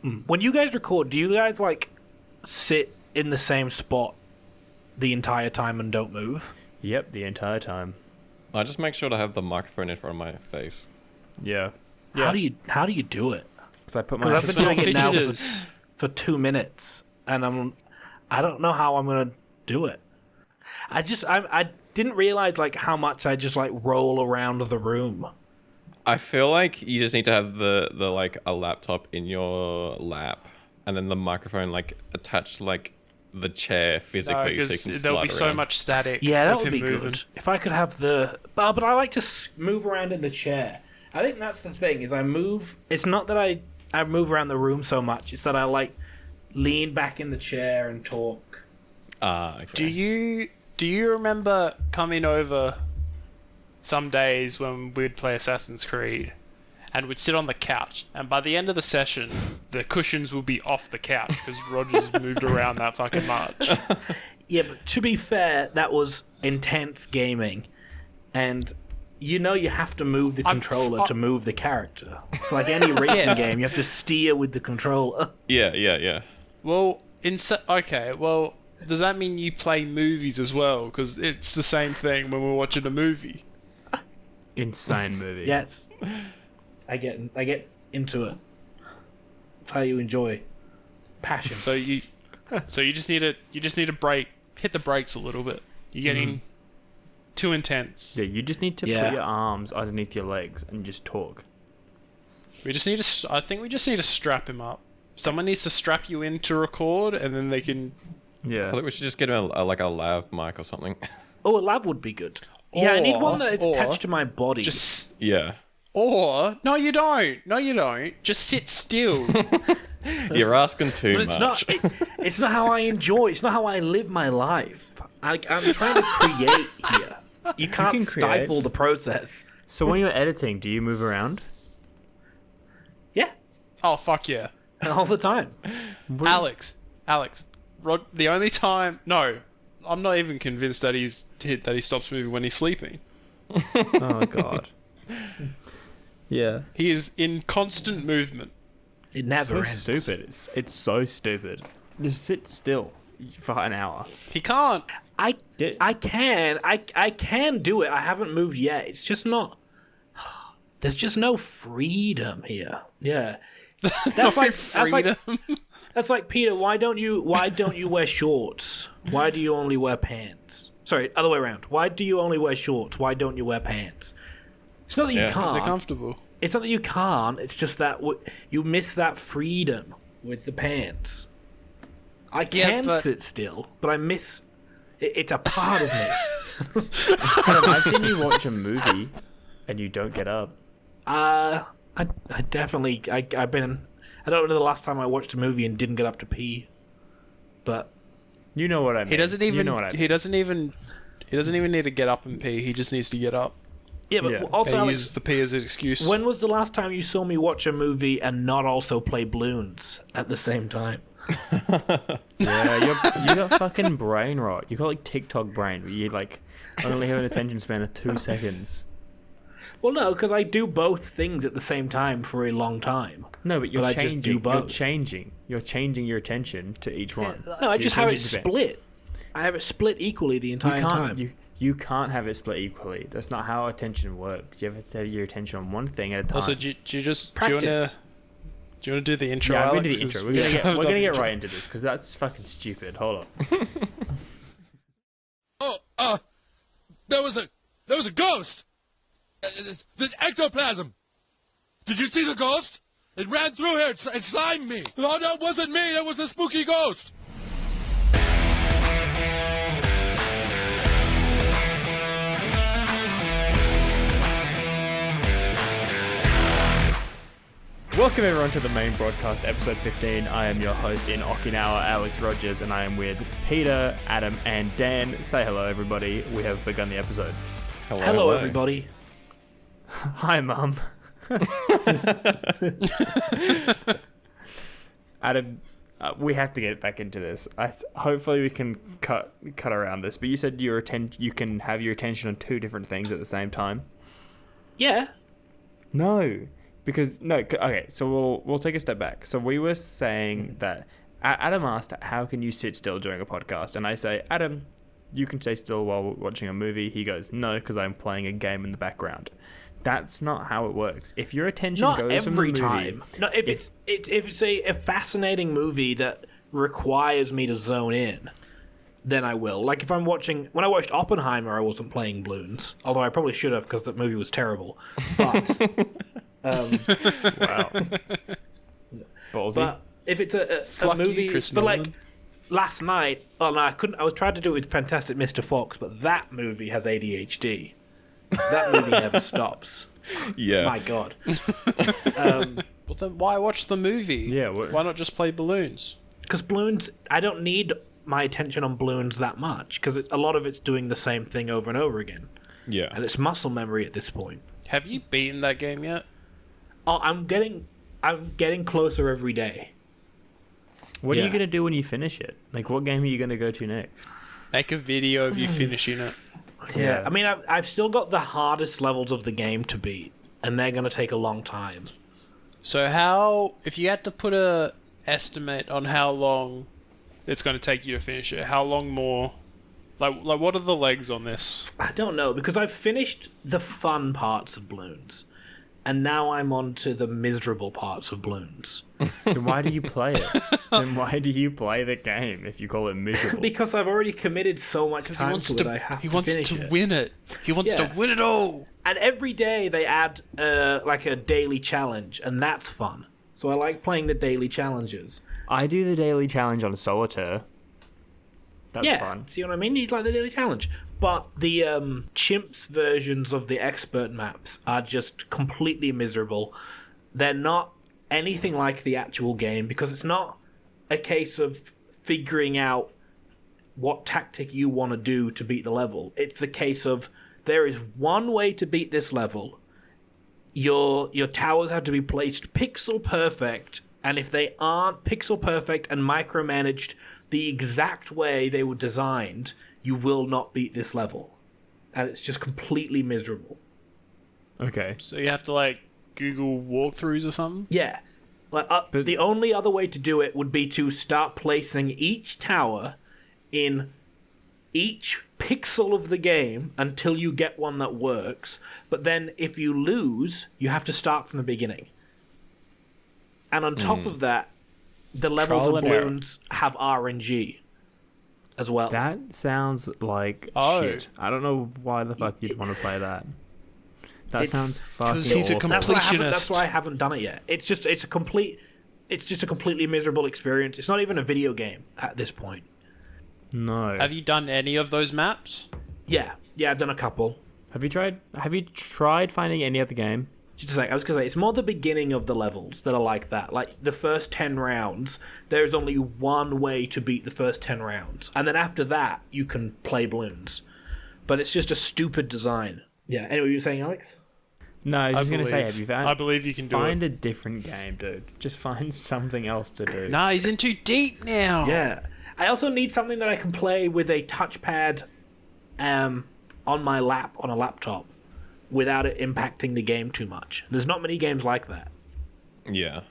When you guys record, do you guys like sit in the same spot the entire time and don't move? Yep, the entire time. I just make sure to have the microphone in front of my face. Yeah. How do you do it? Because I put Because my I've been doing it now Fidgeters. for 2 minutes, and I don't know how I'm gonna do it. I didn't realize like how much I just like roll around the room. I feel like you just need to have the like a laptop in your lap, and then the microphone like attached to, like the chair No, physically, so you can because there'll slide be so around. much static. Yeah, that with would him be moving. good. If I could have but I like to move around in the chair. I think that's the thing, is I move... It's not that I move around the room so much, it's that I, like, lean back in the chair and talk. Okay. Do you remember coming over some days when we'd play Assassin's Creed and we'd sit on the couch, and by the end of the session, the cushions would be off the couch because Rogers moved around that fucking much. Yeah, but to be fair, that was intense gaming. And you know you have to move the controller to move the character. It's like any racing game, you have to steer with the controller. Yeah. Well, okay, well, does that mean you play movies as well? Because it's the same thing when we're watching a movie. insane movie. Yes. I get into it. That's how you enjoy passion. So you just need to hit the brakes a little bit. You're getting too intense. Yeah, you just need to Yeah. put your arms underneath your legs and just talk. I think we just need to strap him up. Someone needs to strap you in to record, and then they can. I Yeah. feel like we should just get a lav mic or something. Oh, a lav would be good. Yeah, I need one that is or attached to my body. Just Yeah. or no, you don't. No, you don't. Just sit still. You're asking too But it's much. not. It's not how I enjoy. It's not how I live my life. I'm trying to create here. You can't can create. stifle the process. So when you're editing, do you move around? Yeah, Oh fuck yeah, all the time. Alex. The only time. No, I'm not even convinced that he stops moving when he's sleeping. Oh god. Yeah. He is in constant movement. It never So ends. stupid. It's so stupid. Just sit still for an hour. He can't. I Yeah. can do it. I haven't moved yet. It's just not. There's just no freedom here. Yeah, that's Freedom. that's like Peter. Why don't you wear shorts? Why do you only wear pants? Sorry, other way around. Why do you only wear shorts? Why don't you wear pants? It's not that you Yeah. Is it can't. comfortable? It's not that you can't. It's just that you miss that freedom with the pants. I can but- sit still, but I miss. It's a part of me. Adam, I've seen you watch a movie and you don't get up. I definitely. I've been. I don't know the last time I watched a movie and didn't get up to pee, but You know what I mean. He doesn't even. You know what I mean. He doesn't even need to get up and pee. He just needs to get up. yeah. But Yeah. also, And he Alex, uses the pee as an excuse. when was the last time you saw me watch a movie and not also play balloons at the same time? Yeah, you got fucking brain rot. You got like TikTok brain where you like only have an attention span of 2 seconds. Well, no, because I do both things at the same time for a long time. No, but you're But I just changing. do You're both. changing. You're changing your attention to each one. No, I So just you're have it changing the- split. I have it split equally the You entire time. can't. You can't have it split equally. That's not how attention works. You have to have your attention on one thing at a time. Also, do you just Practice. do you want to do the intro? Yeah, I'm Alex? gonna do the intro. 'Cause We're we gonna still get, haven't we're done gonna the get intro. right into this because that's fucking stupid. Hold on. Oh, there was a ghost. There's ectoplasm. Did you see the ghost? It ran through here. It slimed me. No, that wasn't me. That was a spooky ghost. Welcome everyone to the main broadcast, episode 15. I am your host in Okinawa, Alex Rogers, and I am with Peter, Adam, and Dan. Say hello, everybody. We have begun the episode. Hello, everybody. Hi, Mum. Adam, we have to get back into this. Hopefully, we can cut around this. But you said you can have your attention on 2 different things at the same time. Yeah. No, Because no, okay. So we'll take a step back. So we were saying that Adam asked, "How can you sit still during a podcast?" And I say, "Adam, you can stay still while watching a movie." He goes, "No, because I'm playing a game in the background." That's not how it works. If your attention Not goes from the every movie, time. No, if it's a fascinating movie that requires me to zone in, then I will. Like if I'm watching, when I watched Oppenheimer, I wasn't playing balloons, although I probably should have because that movie was terrible. But wow, ballsy. but if it's a Fuck you, movie, Chris but like Nolan. last night, oh no, I couldn't. I was trying to do it with Fantastic Mr. Fox, but that movie has ADHD. That movie never stops. Yeah. My God. Well, then why watch the movie? Yeah, Why not just play balloons? Because balloons, I don't need my attention on balloons that much, because a lot of it's doing the same thing over and over again. Yeah. And it's muscle memory at this point. Have you beaten that game yet? Oh, I'm getting closer every day. What are you Yeah. gonna do when you finish it? Like, what game are you gonna go to next? Make a video of you finishing it. Yeah. I mean, I've still got the hardest levels of the game to beat, and they're going to take a long time. So how, if you had to put a estimate on how long it's going to take you to finish it, how long more? Like what are the legs on this? I don't know, because I've finished the fun parts of balloons, and now I'm on to the miserable parts of balloons. Then why do you play it? Then why do you play the game if you call it miserable? Because I've already committed so much He time wants to to. it, I have He to wants finish to it. win it. He wants Yeah. to win it all. And every day they add like a daily challenge, and that's fun. So I like playing the daily challenges. I do the daily challenge on Solitaire. That's yeah, fun. see what I mean? You'd like the daily challenge. But the chimps versions of the expert maps are just completely miserable. They're not anything like the actual game, because it's not a case of figuring out what tactic you want to do to beat the level. It's the case of there is one way to beat this level. Your towers have to be placed pixel perfect, and if they aren't pixel perfect and micromanaged the exact way they were designed, you will not beat this level. And it's just completely miserable. Okay. So you have to like Google walkthroughs or something. Yeah. Like, the only other way to do it would be to start placing each tower in each pixel of the game until you get one that works. But then if you lose, you have to start from the beginning. And on top of that, the levels Trial of and error. balloons have RNG as well. That sounds like Oh. shit. I don't know why the fuck you'd want to play that. That It's- sounds fucking 'cause he's a awful. That's completionist. why I haven't done it yet. It's just a completely miserable experience. It's not even a video game at this point. No. Have you done any of those maps? Yeah, I've done a couple. Have you tried finding any other game? Just like I was gonna say, it's more the beginning of the levels that are like that. Like the first 10 rounds, there's only one way to beat the first 10 rounds, and then after that, you can play balloons. But it's just a stupid design. Yeah. Anyway, you were saying, Alex? No, I was just gonna say, believe- have you found? I believe you can do Find it. a different game, dude. Just find something else to do. Nah, he's in too deep now. Yeah. I also need something that I can play with a touchpad, on my lap on a laptop, without it impacting the game too much. There's not many games like that. Yeah.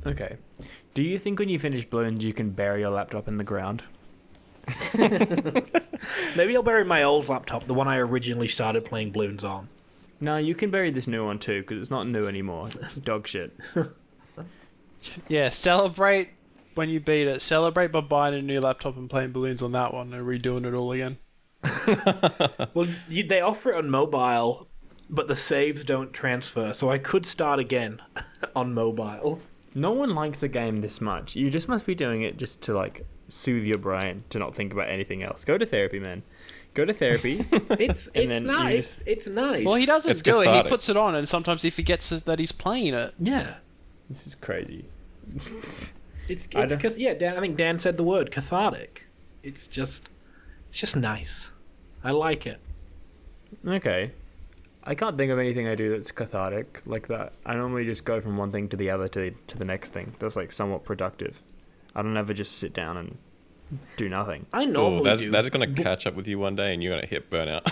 Okay. Do you think when you finish balloons, you can bury your laptop in the ground? Maybe I'll bury my old laptop, the one I originally started playing balloons on. No, you can bury this new one too, because it's not new anymore. It's dog shit. Yeah, celebrate when you beat it. Celebrate by buying a new laptop and playing balloons on that one and redoing it all again. Well, they offer it on mobile, but the saves don't transfer, so I could start again on mobile. No one likes a game this much. You just must be doing it just to like soothe your brain to not think about anything else. Go to therapy, man. Go to therapy. It's And then you nice. It's nice. Well, he doesn't It's do it. He cathartic. puts it on, and sometimes he forgets that he's playing it. Yeah. This is crazy. It's I don't- yeah. Dan, I think Dan said the word cathartic. It's just nice. I like it. Okay. I can't think of anything I do that's cathartic like that. I normally just go from one thing to the other to the next thing. That's like somewhat productive. I don't ever just sit down and do nothing. I Oh, normally do. that's gonna catch up with you one day, and you're gonna hit burnout.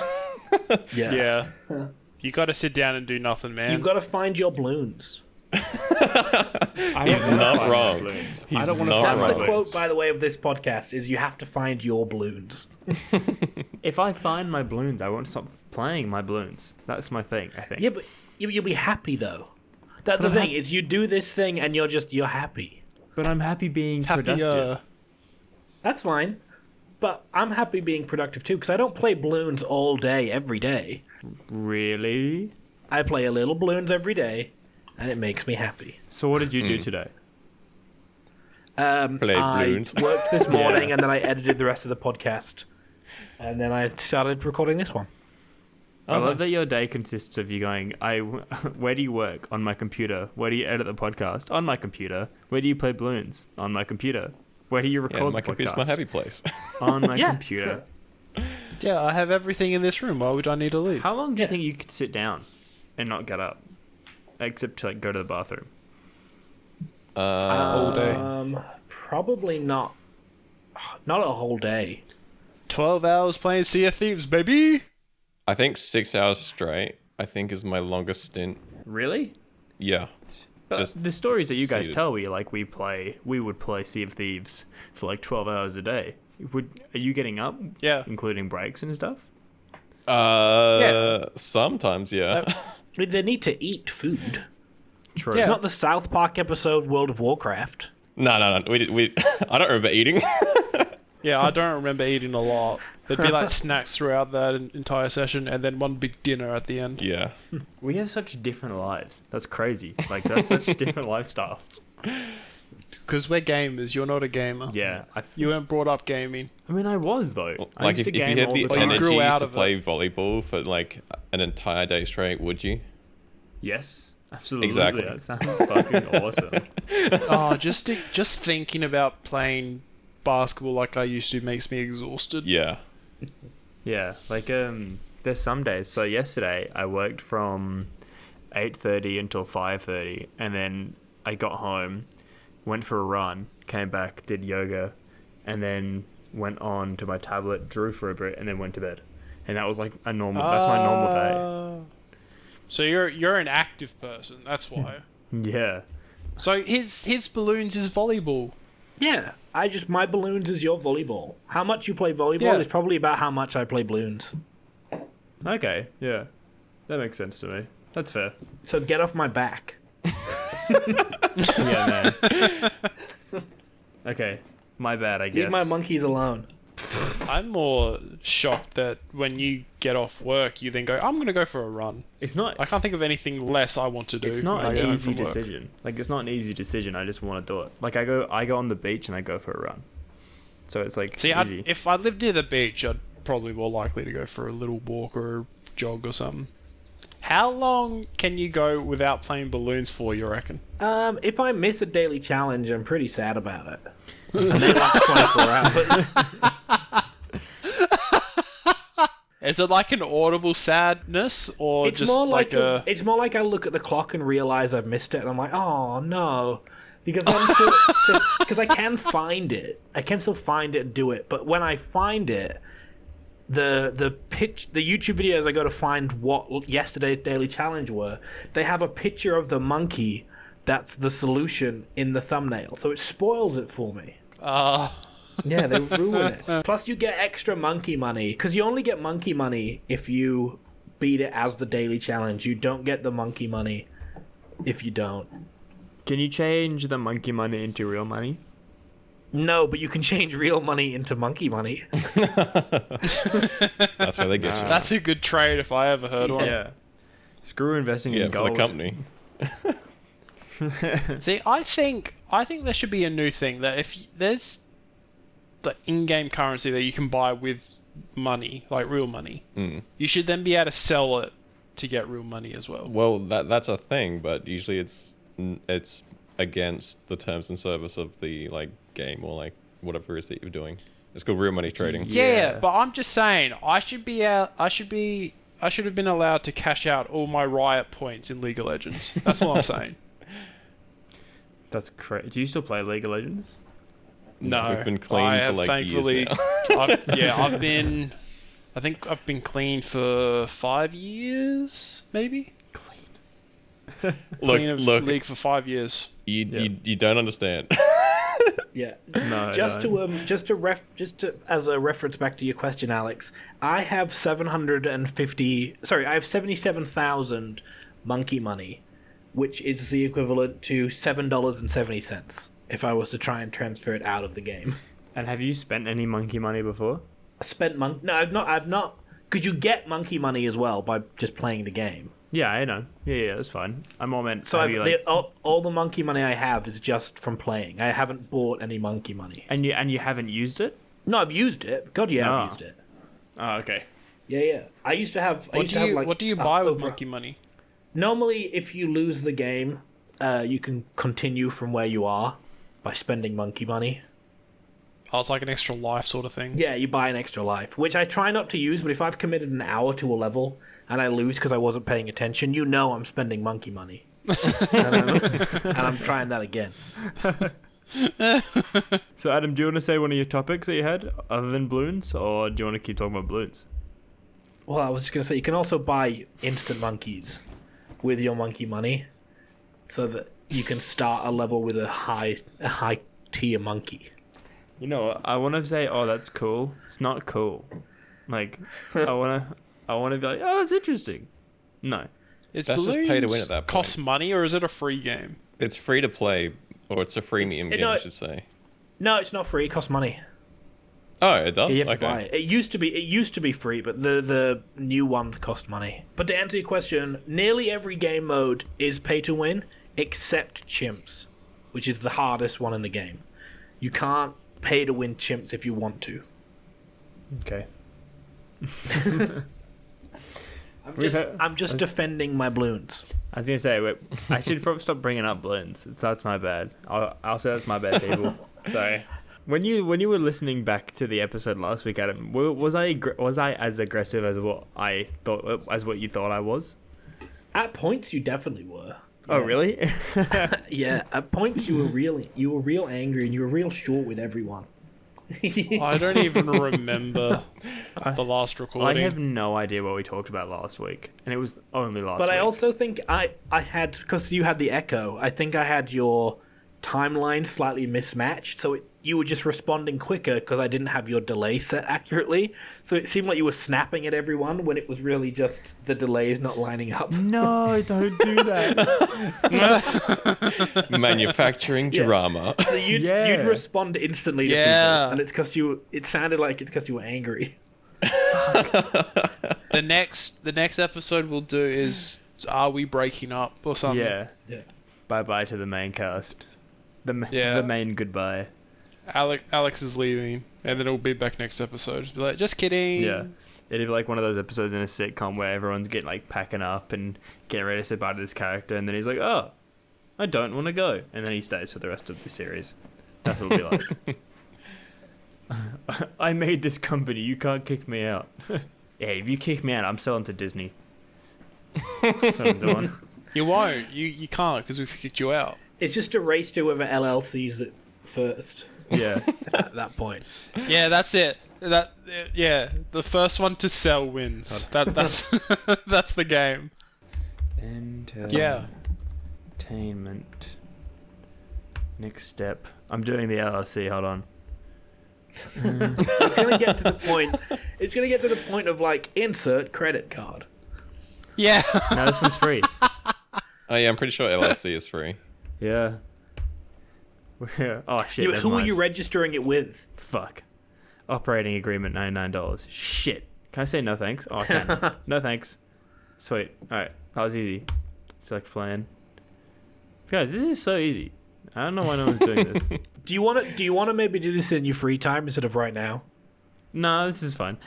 Yeah. Yeah. You got to sit down and do nothing, man. You've got to find your balloons. He's not wrong. He's I don't want to not find That's my the wrong. quote, by the way, of this podcast: is you have to find your balloons. If I find my balloons, I won't stop playing my balloons. That's my thing, I think. Yeah, but you'll be happy though. That's But the I'm thing. Is you do this thing and you're happy. But I'm happy being Happier. productive. That's fine. But I'm happy being productive too because I don't play balloons all day every day. Really? I play a little balloons every day, and it makes me happy. So what did you do today? Play I balloons. worked this morning, and then I edited the rest of the podcast, and then I started recording this one. I love nice. that your day consists of you going, where do you work? On my computer. Where do you edit the podcast? On my computer. Where do you play balloons? On my computer. Where do you record Yeah, the my podcast? computer's my happy place. On my Yeah, computer. Yeah, I have everything in this room. Why would I need to leave? How long do you think you could sit down and not get up? Except to go to the bathroom. All day. Probably not. Not a whole day. 12 hours playing Sea of Thieves, baby! I think 6 hours straight, I think, is my longest stint. Really? Yeah. But Just the stories that you guys seated. tell me, like we would play Sea of Thieves for like 12 hours a day. Are you getting up? Yeah. Including breaks and stuff? Sometimes, yeah. They need to eat food. True. It's not the South Park episode World of Warcraft. No. We I don't remember eating. Yeah, I don't remember eating a lot. There'd be like snacks throughout that entire session, and then one big dinner at the end. Yeah. We have such different lives. That's crazy. Like, that's such different lifestyles. Because we're gamers, you're not a gamer. Yeah. You weren't brought up gaming. I mean, I was, though. I Like, used if to you game had all the the you time. grew energy out to of it. play volleyball for like an entire day straight, would you? Yes. Absolutely. Exactly. That sounds fucking awesome. Oh, just thinking about playing basketball like I used to makes me exhausted. Yeah. Yeah, like there's some days. So yesterday I worked from 8:30 until 5:30, and then I got home, went for a run, came back, did yoga, and then went on to my tablet, drew for a bit, and then went to bed. And that was like a normal. That's my normal day. So you're an active person. That's why. Yeah. So his balloons is volleyball. Yeah, my balloons is your volleyball. How much you play volleyball Yeah. is probably about how much I play balloons. Okay. Yeah. That makes sense to me. That's fair. So get off my back. Yeah, man. Okay. My bad, I guess. Leave my monkeys alone. I'm more shocked that when you get off work, you then go, I'm going to go for a run. It's not. I can't think of anything less I want to do. It's not when I an get home easy from work. decision. Like, it's not an easy decision. I just want to do it. Like, I go on the beach and I go for a run. So it's like See, easy. if I lived near the beach, I'd probably more likely to go for a little walk or a jog or something. How long can you go without playing balloons for, you reckon? If I miss a daily challenge, I'm pretty sad about it. And they last 24 hours. Is it like an audible sadness, or It's just more like a... It's more like I look at the clock and realize I've missed it, and I'm like, oh no, because because I can find it. I can still find it and do it, but when I find it, the YouTube videos I go to find what yesterday's daily challenge were, they have a picture of the monkey that's the solution in the thumbnail, so it spoils it for me. Yeah, they ruin it. Plus, you get extra monkey money, because you only get monkey money if you beat it as the daily challenge. You don't get the monkey money if you don't. Can you change the monkey money into real money? No, but you can change real money into monkey money. That's where they get you. That's a good trade if I ever heard one. Yeah. Screw investing Yeah, in for gold. the company. See, I think there should be a new thing that if there's the in-game currency that you can buy with money, like real money, you should then be able to sell it to get real money as well. Well, that's a thing, but usually it's against the terms and service of the like game or like whatever it is that you're doing. It's called real money trading. Yeah, but I'm just saying I should have been allowed to cash out all my riot points in League of Legends. That's what I'm saying. That's crazy. Do you still play League of Legends? No, We've been clean I for have like thankfully, years now. I think I've been clean for 5 years, maybe. Queen of look. League for 5 years. You don't understand. Yeah. No, Just to as a reference back to your question, Alex, I have 77,000 monkey money, which is the equivalent to $7.70 if I was to try and transfer it out of the game. And have you spent any monkey money before? I spent No, I've not. Because you get monkey money as well by just playing the game. Yeah, I know. Yeah, that's fine. I'm more meant. So have you, like, all the monkey money I have is just from playing. I haven't bought any monkey money. and you haven't used it? No, I've used it. God, yeah, I've Ah. used it. Oh, okay. Yeah. I used to have. What do you buy with monkey money? Normally, if you lose the game, you can continue from where you are by spending monkey money. Oh, it's like an extra life sort of thing. Yeah, you buy an extra life, which I try not to use, but if I've committed an hour to a level and I lose because I wasn't paying attention, I'm spending monkey money. and I'm trying that again. So, Adam, do you want to say one of your topics that you had other than balloons, or do you want to keep talking about balloons? Well, I was just going to say, you can also buy instant monkeys with your monkey money so that you can start a level with a high tier monkey. You know what? I want to say, oh, that's cool. It's not cool. Like, I want to be like, oh, that's interesting. No. Is That's just pay to win at that point. Cost money, or is it a free game? It's free to play, or it's a freemium game, I should say. No, it's not free. It costs money. Oh, it does? You have to buy it. It used to be free, but the new ones cost money. But to answer your question, nearly every game mode is pay to win, except chimps, which is the hardest one in the game. You can't pay to win chimps if you want to. Okay. I'm just defending my balloons. I was gonna say, wait, I should probably stop bringing up balloons. That's my bad. I'll say that's my bad, people. Sorry. When you were listening back to the episode last week, Adam, was I as aggressive as what you thought I was? At points, you definitely were. Oh, really? Yeah, at points you were real angry and you were real short with everyone. I don't even remember the last recording. I have no idea what we talked about last week, and it was only last week. But I also think I had, because you had the echo, I think I had your timeline slightly mismatched, so you were just responding quicker because I didn't have your delay set accurately. So it seemed like you were snapping at everyone when it was really just the delays not lining up. No, don't do that. Manufacturing drama. So you'd respond instantly to people, and it's because it sounded like it's because you were angry. The next episode we'll do is, are we breaking up or something? Yeah. Bye bye to the main cast. The main goodbye. Alex is leaving, and then it'll be back next episode. Be like, just kidding. Yeah. It'd be like one of those episodes in a sitcom where everyone's getting like packing up and getting ready to say bye to this character, and then he's like, "Oh, I don't want to go," and then he stays for the rest of the series. That's what it'll be like. I made this company. You can't kick me out. Yeah, if you kick me out, I'm selling to Disney. That's what I'm doing. You won't. You can't because we've kicked you out. It's just a race to whoever LLC's it first. Yeah. At that point. Yeah, that's it. The first one to sell wins. That's that's the game. Entertainment. Next step. I'm doing the LLC. Hold on. It's gonna get to the point. It's gonna get to the point of like insert credit card. Yeah. No, this one's free. Oh yeah, I'm pretty sure LLC is free. Yeah. Oh shit. Who are you registering it with? Fuck. Operating agreement, $99. Shit. Can I say no thanks? Oh, I can. No thanks. Sweet. Alright. That was easy. Select plan. Guys, this is so easy. I don't know why no one's doing this. Do you want to maybe do this in your free time instead of right now? No, this is fine.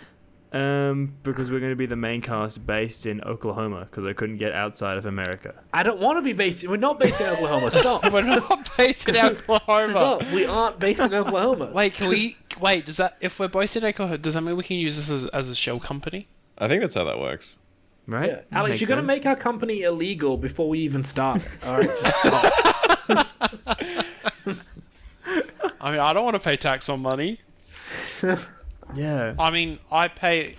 Because we're going to be the main cast based in Oklahoma because I couldn't get outside of America. I don't want to be based. We're not based in Oklahoma. Stop. We're not based in Oklahoma. Stop. We aren't based in Oklahoma. Wait, does that, if we're based in Oklahoma, does that mean we can use this as a shell company? I think that's how that works. Right? Yeah. Alex, Makes you're going to sense. make our company illegal before we even start. All right, just stop. I mean, I don't want to pay tax on money. Yeah. I mean, I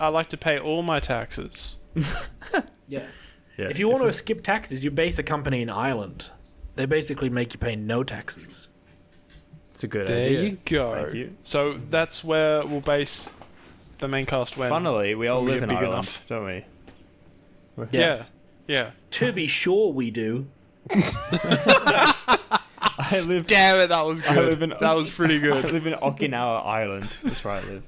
like to pay all my taxes. Yeah. Yes. If you want to skip taxes, you base a company in Ireland. They basically make you pay no taxes. It's a good There idea. you go. Thank you. So that's where we'll base the main cast when. Funnily, we all when we live get in big Ireland, enough. don't we? Yes. Yeah. To be sure, we do. I live. Damn it, that was good. I live in, that was pretty I good. live in Okinawa Island. That's where I live.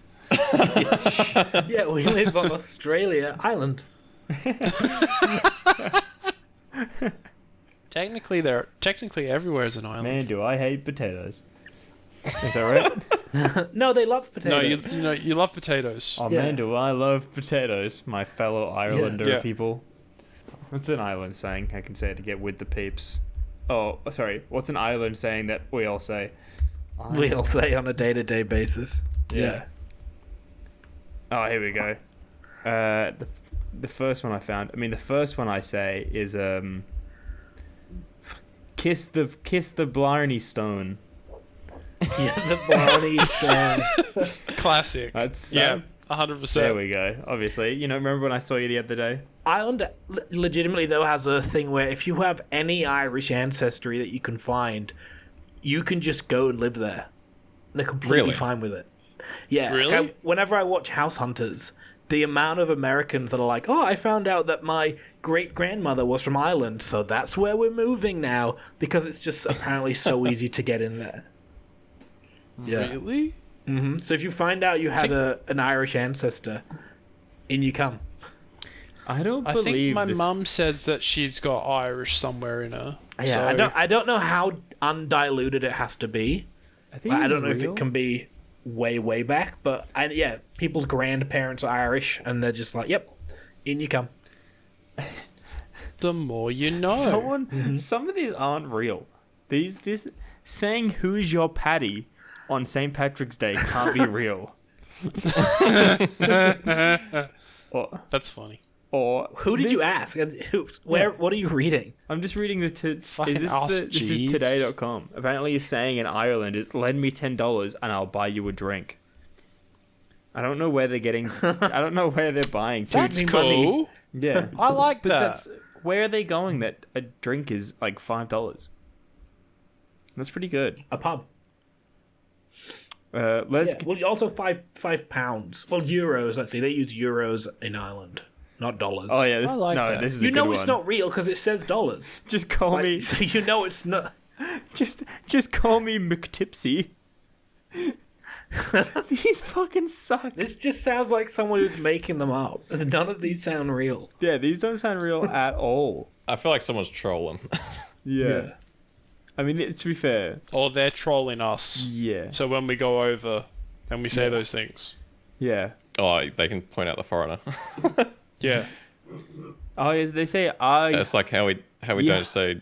Yeah, we live on Australia Island. Technically everywhere is an island. Man, do I hate potatoes. Is that right? No, they love No, potatoes. you love potatoes. Oh Yeah. man, do I love potatoes, my fellow Islander Yeah. people. What's an island saying? I can say it to get with the peeps. Oh, sorry. What's an island saying that we all say? We all say on a day-to-day basis. Yeah. Oh, here we go. The first one I found. I mean, the first one I say is kiss the Blarney Stone. Yeah, the Barney Stone. Classic. That's yeah, 100%. There we go. Obviously, remember when I saw you the other day? Ireland legitimately though has a thing where if you have any Irish ancestry that you can find, you can just go and live there. They're completely Really? fine with it. Yeah. Really? Whenever I watch House Hunters, the amount of Americans that are like, "Oh, I found out that my great-grandmother was from Ireland, so that's where we're moving now," because it's just apparently so easy to get in there. Yeah. Really? So if you find out you had an Irish ancestor, in you come. I don't I believe think my this. mum says that she's got Irish somewhere in her. Yeah, so I don't know how undiluted it has to be. think I it's don't know if real. it can be way back, but people's grandparents are Irish, and they're just like, "Yep, in you come." the more you know. Some of these aren't real. This saying "Who's your Paddy" on St. Patrick's Day can't be real. That's funny. Or Who did this- you ask? And where? Yeah. What are you reading? I'm just reading the. Fucking Is this ask this is Jeeves. today.com. Apparently, you're saying in Ireland, "Lend me $10 and I'll buy you a drink." I don't know where they're getting. I don't know where they're buying. That's me cool. money. Yeah, I like but that. that's where are they going? That a drink is like $5. That's pretty good. A pub. Let's. Yeah. Well, also £5. Well, euros actually. They use euros in Ireland, not dollars. Oh yeah, this, I like no, that. this is You a good know one. it's not real because it says dollars. Just call Like, me. so you know it's not. Just call me McTipsy. These fucking suck. This just sounds like someone who's making them up. None of these sound real. Yeah, these don't sound real at all. I feel like someone's trolling. Yeah. I mean, to be fair, Or they're trolling us. yeah. So when we go over and we say those things. Yeah. Oh, they can point out the foreigner. Yeah. Oh, yeah, they say I. That's like how we Yeah. don't say,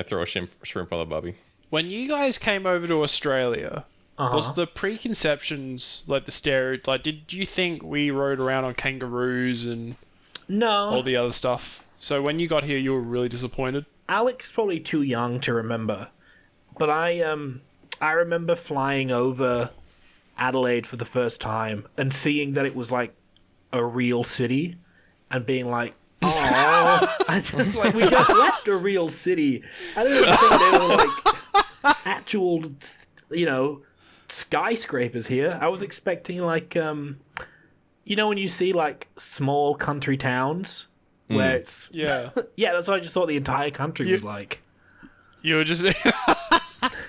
throw a shrimp on the barbie. When you guys came over to Australia, was the preconceptions like the stereotype? Like, did you think we rode around on kangaroos and No. all the other stuff? So when you got here, you were really disappointed. Alex is probably too young to remember, but I remember flying over Adelaide for the first time and seeing that it was like a real city, and being like, "Oh, I just like we just left a real city." I didn't even think they were like actual, skyscrapers here. I was expecting like, when you see like small country towns where it's Yeah. yeah, that's what I just thought the entire country was like. You were just.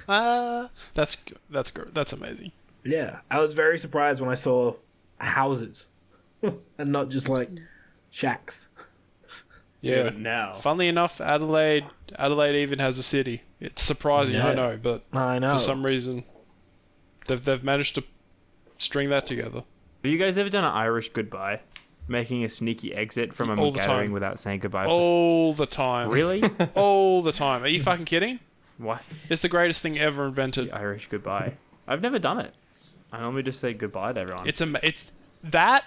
That's good. That's amazing. Yeah, I was very surprised when I saw houses and not just like shacks. Yeah. But now. Funnily enough, Adelaide even has a city. It's surprising, I Yeah. know, but I know. for some reason, they've managed to string that together. Have you guys ever done an Irish goodbye? Making a sneaky exit from a All the gathering time. without saying goodbye? All the time. Really? All the time. Are you fucking kidding? What? It's the greatest thing ever invented. The Irish goodbye. I've never done it. I normally just say goodbye to everyone. It's that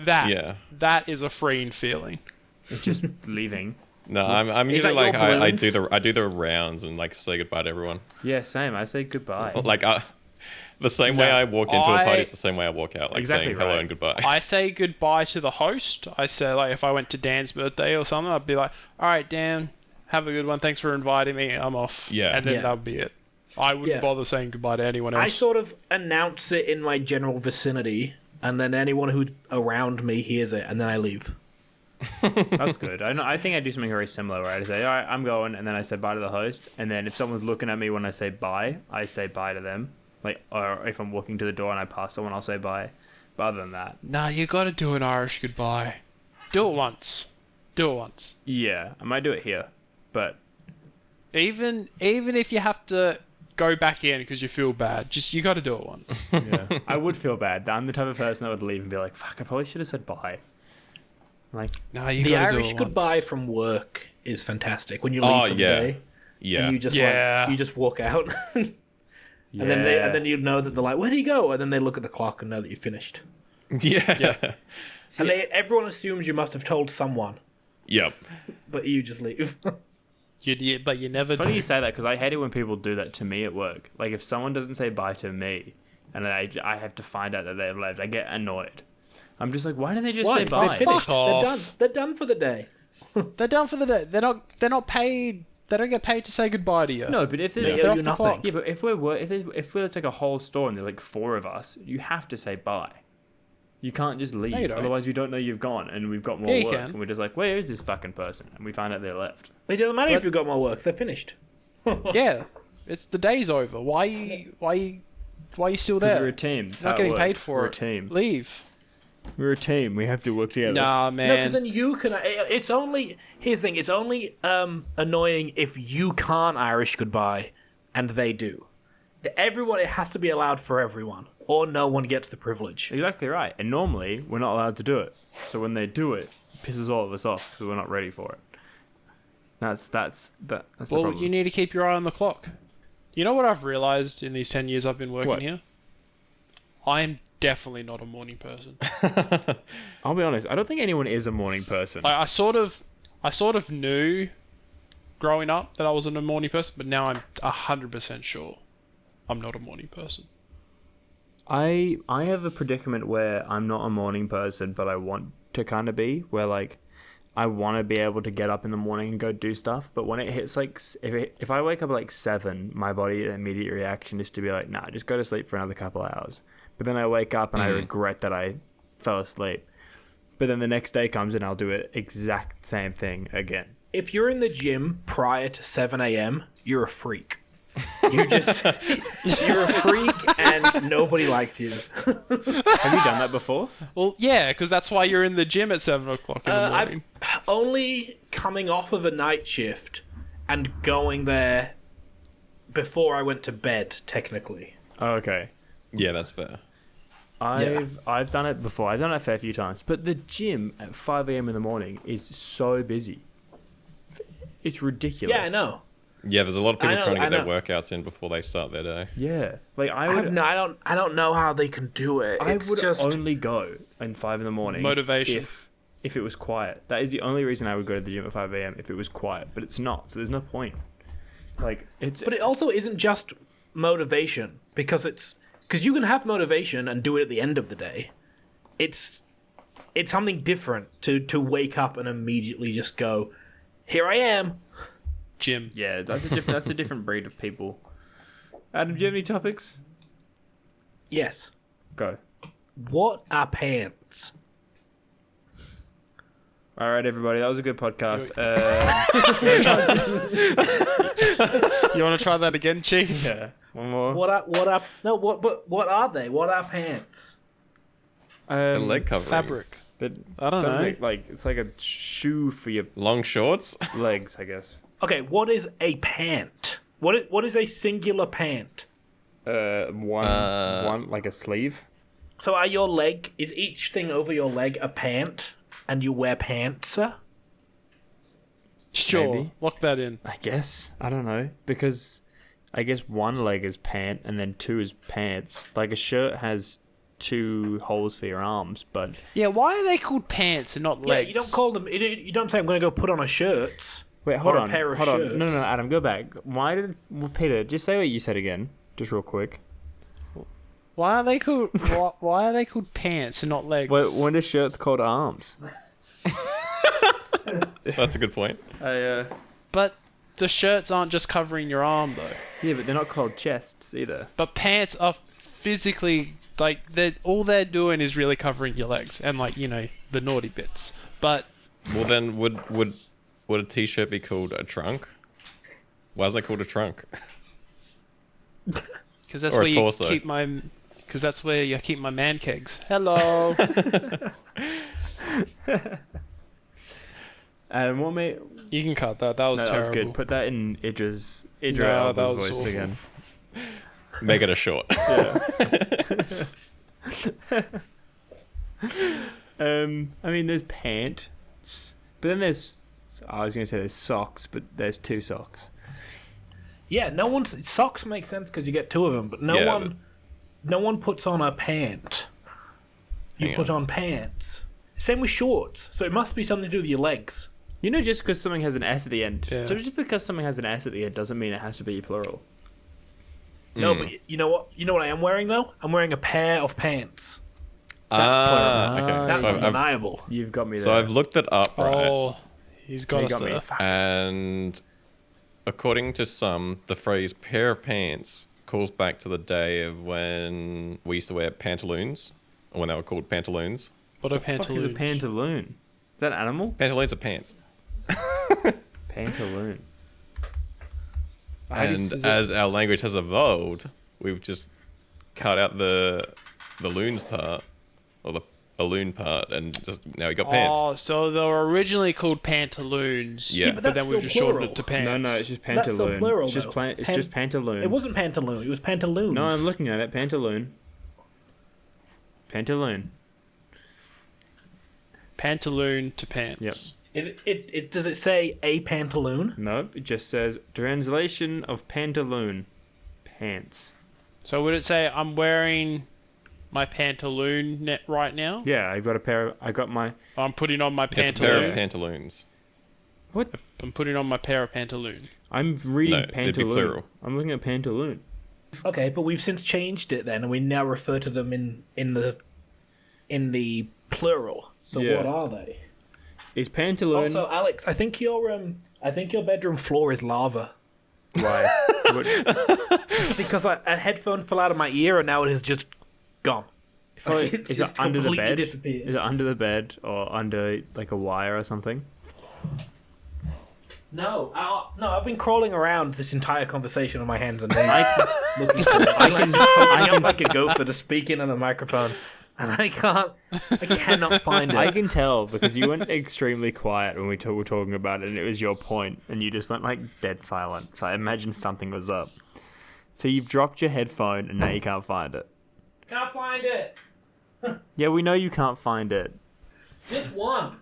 Yeah. that is a freeing feeling. It's just leaving. No, I'm Is usually that like your I balloons? do the rounds and like say goodbye to everyone. Yeah, same. I say goodbye. Like The same No, way I walk into a party I- is the same way I walk out, like Exactly saying hello right. and goodbye. I say goodbye to the host. I say, like, if I went to Dan's birthday or something, I'd be like, all right, Dan, have a good one. Thanks for inviting me. I'm off. Yeah. And then Yeah. that would be it. I wouldn't Yeah. bother saying goodbye to anyone I else. sort of announce it in my general vicinity, and then anyone who's around me hears it, and then I leave. That's good. I think I do something very similar where I say, all right, I'm going, and then I say bye to the host, and then if someone's looking at me when I say bye to them. Like, or if I'm walking to the door and I pass someone, I'll say bye. But other than that, Nah, you gotta do an Irish goodbye. Do it once. Do it once. yeah, I might do it here, but Even if you have to go back in because you feel bad, just you gotta do it once. yeah, I would feel bad. I'm the type of person that would leave and be like, fuck, I probably should have said bye. Like, Nah, you The gotta Irish do it goodbye once. from work is fantastic. When you leave Oh, for the yeah. day, Yeah. and you just Yeah. like, you just walk out, and then you know that they're like, where do you go? And then they look at the clock and know that you finished. Yeah. And everyone assumes you must have told someone, Yep. but you just leave. But you never it's funny do. you say that because I hate it when people do that to me at work. Like, if someone doesn't say bye to me, and I have to find out that they've left, I get annoyed. I'm just like, why don't they just say They bye? finished. Fuck off. They're done. They're done for the day. They're done for the day. They're not paid. They don't get paid to say goodbye to you. No, but if there's They They're owe off you the nothing. clock. yeah, but if it's like a whole store and there's like 4 of us, you have to say bye. You can't just leave, No, you don't. otherwise we don't know you've gone, and we've got more Yeah, you work, can. and we're just like, where is this fucking person? And we find out they left. It doesn't matter if you've got more work. They're finished. Yeah, it's the day's over. Why you still Because there? we're a team. That's Not how it getting works. paid for We're it. a team. Leave. We're a team. We have to work together. Nah, No, man. because then you can. It's only. Here's the thing. It's only annoying if you can't Irish goodbye, and they do. Everyone. It has to be allowed for everyone, or no one gets the privilege. Exactly right. And normally we're not allowed to do it. So when they do it, it pisses all of us off because we're not ready for it. That's the Well, problem. you need to keep your eye on the clock. You know what I've realized in these 10 years I've been working What? here? I am definitely not a morning person. I'll be honest. I don't think anyone is a morning person. I sort of knew growing up that I wasn't a morning person, but now I'm 100% sure I'm not a morning person. I have a predicament where I'm not a morning person, but I want to kind of be. Where like I want to be able to get up in the morning and go do stuff. But when it hits like if I wake up at like 7, my body immediate reaction is to be like, nah, just go to sleep for another couple of hours. But then I wake up and I regret that I fell asleep. But then the next day comes and I'll do it exact same thing again. If you're in the gym prior to 7 a.m., you're a freak. You're a freak, and nobody likes you. Have you done that before? Well, yeah, because that's why you're in the gym at 7 o'clock in the morning. I've only coming off of a night shift and going there before I went to bed, technically. Oh, okay. Yeah, that's fair. I've done it before. I've done it a fair few times. But the gym at 5 a.m. in the morning is so busy. It's ridiculous. Yeah, I know. Yeah, there's a lot of people I know, trying to get I their know. workouts in before they start their day. Yeah, like I don't know how they can do it. I It's would just only go at 5 in the morning. Motivation. If it was quiet. That is the only reason I would go to the gym at 5 a.m. if it was quiet. But it's not, so there's no point. Like it's. But it also isn't just motivation because you can have motivation and do it at the end of the day. It's something different to wake up and immediately just go, here I am. Gym. Yeah, that's a different breed of people. Adam, do you have any topics? Yes. Go. What are pants? All right, everybody, that was a good podcast. You want to try that again, Chief? Yeah, one more. What are they? What are pants? The leg coverings. Fabric. But I don't know. something like it's like a shoe for your Long shorts. legs, I guess. Okay, what is a pant? What is a singular pant? One like a sleeve. So is each thing over your leg a pant, and you wear pants? Sure. Maybe. Lock that in. I guess. I don't know. Because I guess one leg is pant and then 2 is pants. Like a shirt has 2 holes for your arms, but Yeah, why are they called pants and not Yeah, legs? you don't call them. You don't say I'm going to go put on a shirt. wait, hold Or a on. pair of Hold on. shirts. No, Adam, go back. Why did Peter just say what you said again? Just real quick. Why are they called? Why are they called pants and not legs? When are shirts called arms? That's a good point. But the shirts aren't just covering your arm though. Yeah, but they're not called chests either. But pants are physically like all they're doing is really covering your legs and like the naughty bits. But Well, then would a t-shirt be called a trunk? Why is that called a trunk? because that's Or a where you torso. keep my. Because that's where you keep my man kegs. Hello. And what made... You can cut that. That was No, that terrible. was good. Put that in Idris No, that Elba's was voice awful. again. Make it a short. I mean, there's pants, but then there's... I was going to say there's socks, but there's two socks. Yeah, socks make sense because you get two of them, but no one puts on a pant. You Hang put on pants. Same with shorts, so it must be something to do with your legs. You know, just because something has an S at the end. Yeah. So just because something has an S at the end doesn't mean it has to be plural. No, but you know what? You know what I am wearing though? I'm wearing a pair of pants. Okay. That's So I've, undeniable. You've got me there. so I've looked it up, right? Oh, he's got You us got me. there. Fuck. And according to some, the phrase pair of pants calls back to the day of when we used to wear pantaloons, or when they were called pantaloons. What a Fuck is pantaloon. a pantaloon? Is that an animal? Pantaloons are pants. Pantaloon. And as our language has evolved, we've just cut out the loons part, or the balloon part, and just now we got pants. Oh, so they were originally called pantaloons. Yeah. but But then that's we've still just shortened plural. it to pants. No, it's just That's still pantaloon. plural, It's just though. it's just pantaloon. It wasn't pantaloon. It was pantaloons. No, I'm looking at it. Pantaloon. Pantaloon. Pantaloon to pants. Yep. Is it? Does it say a pantaloon? Nope. It just says translation of pantaloon. Pants. So would it say I'm wearing my pantaloon net right now? Yeah, I got a pair. I got my. I'm putting on my It's a pair pantaloon. of pantaloons. What? I'm putting on my pair of pantaloon. I'm reading No, they'd be pantaloon. plural. I'm looking at pantaloon. Okay, but we've since changed it then, and we now refer to them in the plural. So Yeah. what are they? Is pantaloon? Also, Alex, I think your bedroom floor is lava Why? What- because a headphone fell out of my ear and now it is just gone. It's is just it under the completely bed? disappeared. Is it under the bed or under like a wire or something? No, I've been crawling around this entire conversation on my hands and knees, looking for it. I can like a gopher to speak into the microphone, and I cannot find it. I can tell because you went extremely quiet when we were talking about it, and it was your point, and you just went like dead silent. So I imagine something was up. So you've dropped your headphone, and now you can't find it. Can't find it. Yeah, we know you can't find it. Just one.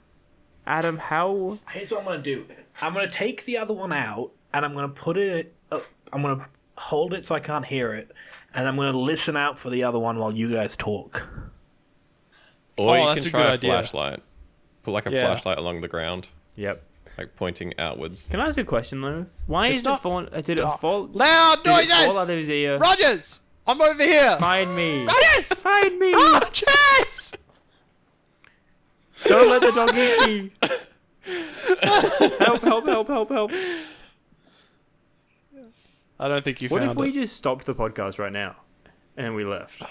Adam, how? Here's what I'm gonna do. I'm gonna take the other one out, and I'm gonna put it. I'm gonna hold it so I can't hear it, and I'm gonna listen out for the other one while you guys talk. Or Oh, you that's can a try good a idea. flashlight. Put like a Yeah. flashlight along the ground, Yep. like pointing outwards. Can I ask a question though? Why It's is it not- falling? Did it fall? Loud Did it fall out of noises! his ear? Rogers! I'm over here! Find me! Rogers! Find me! Rogers! Don't let the dog eat me! Help! Help! Help! Help! Help! I don't think you What found if we it. just stopped the podcast right now, and we left?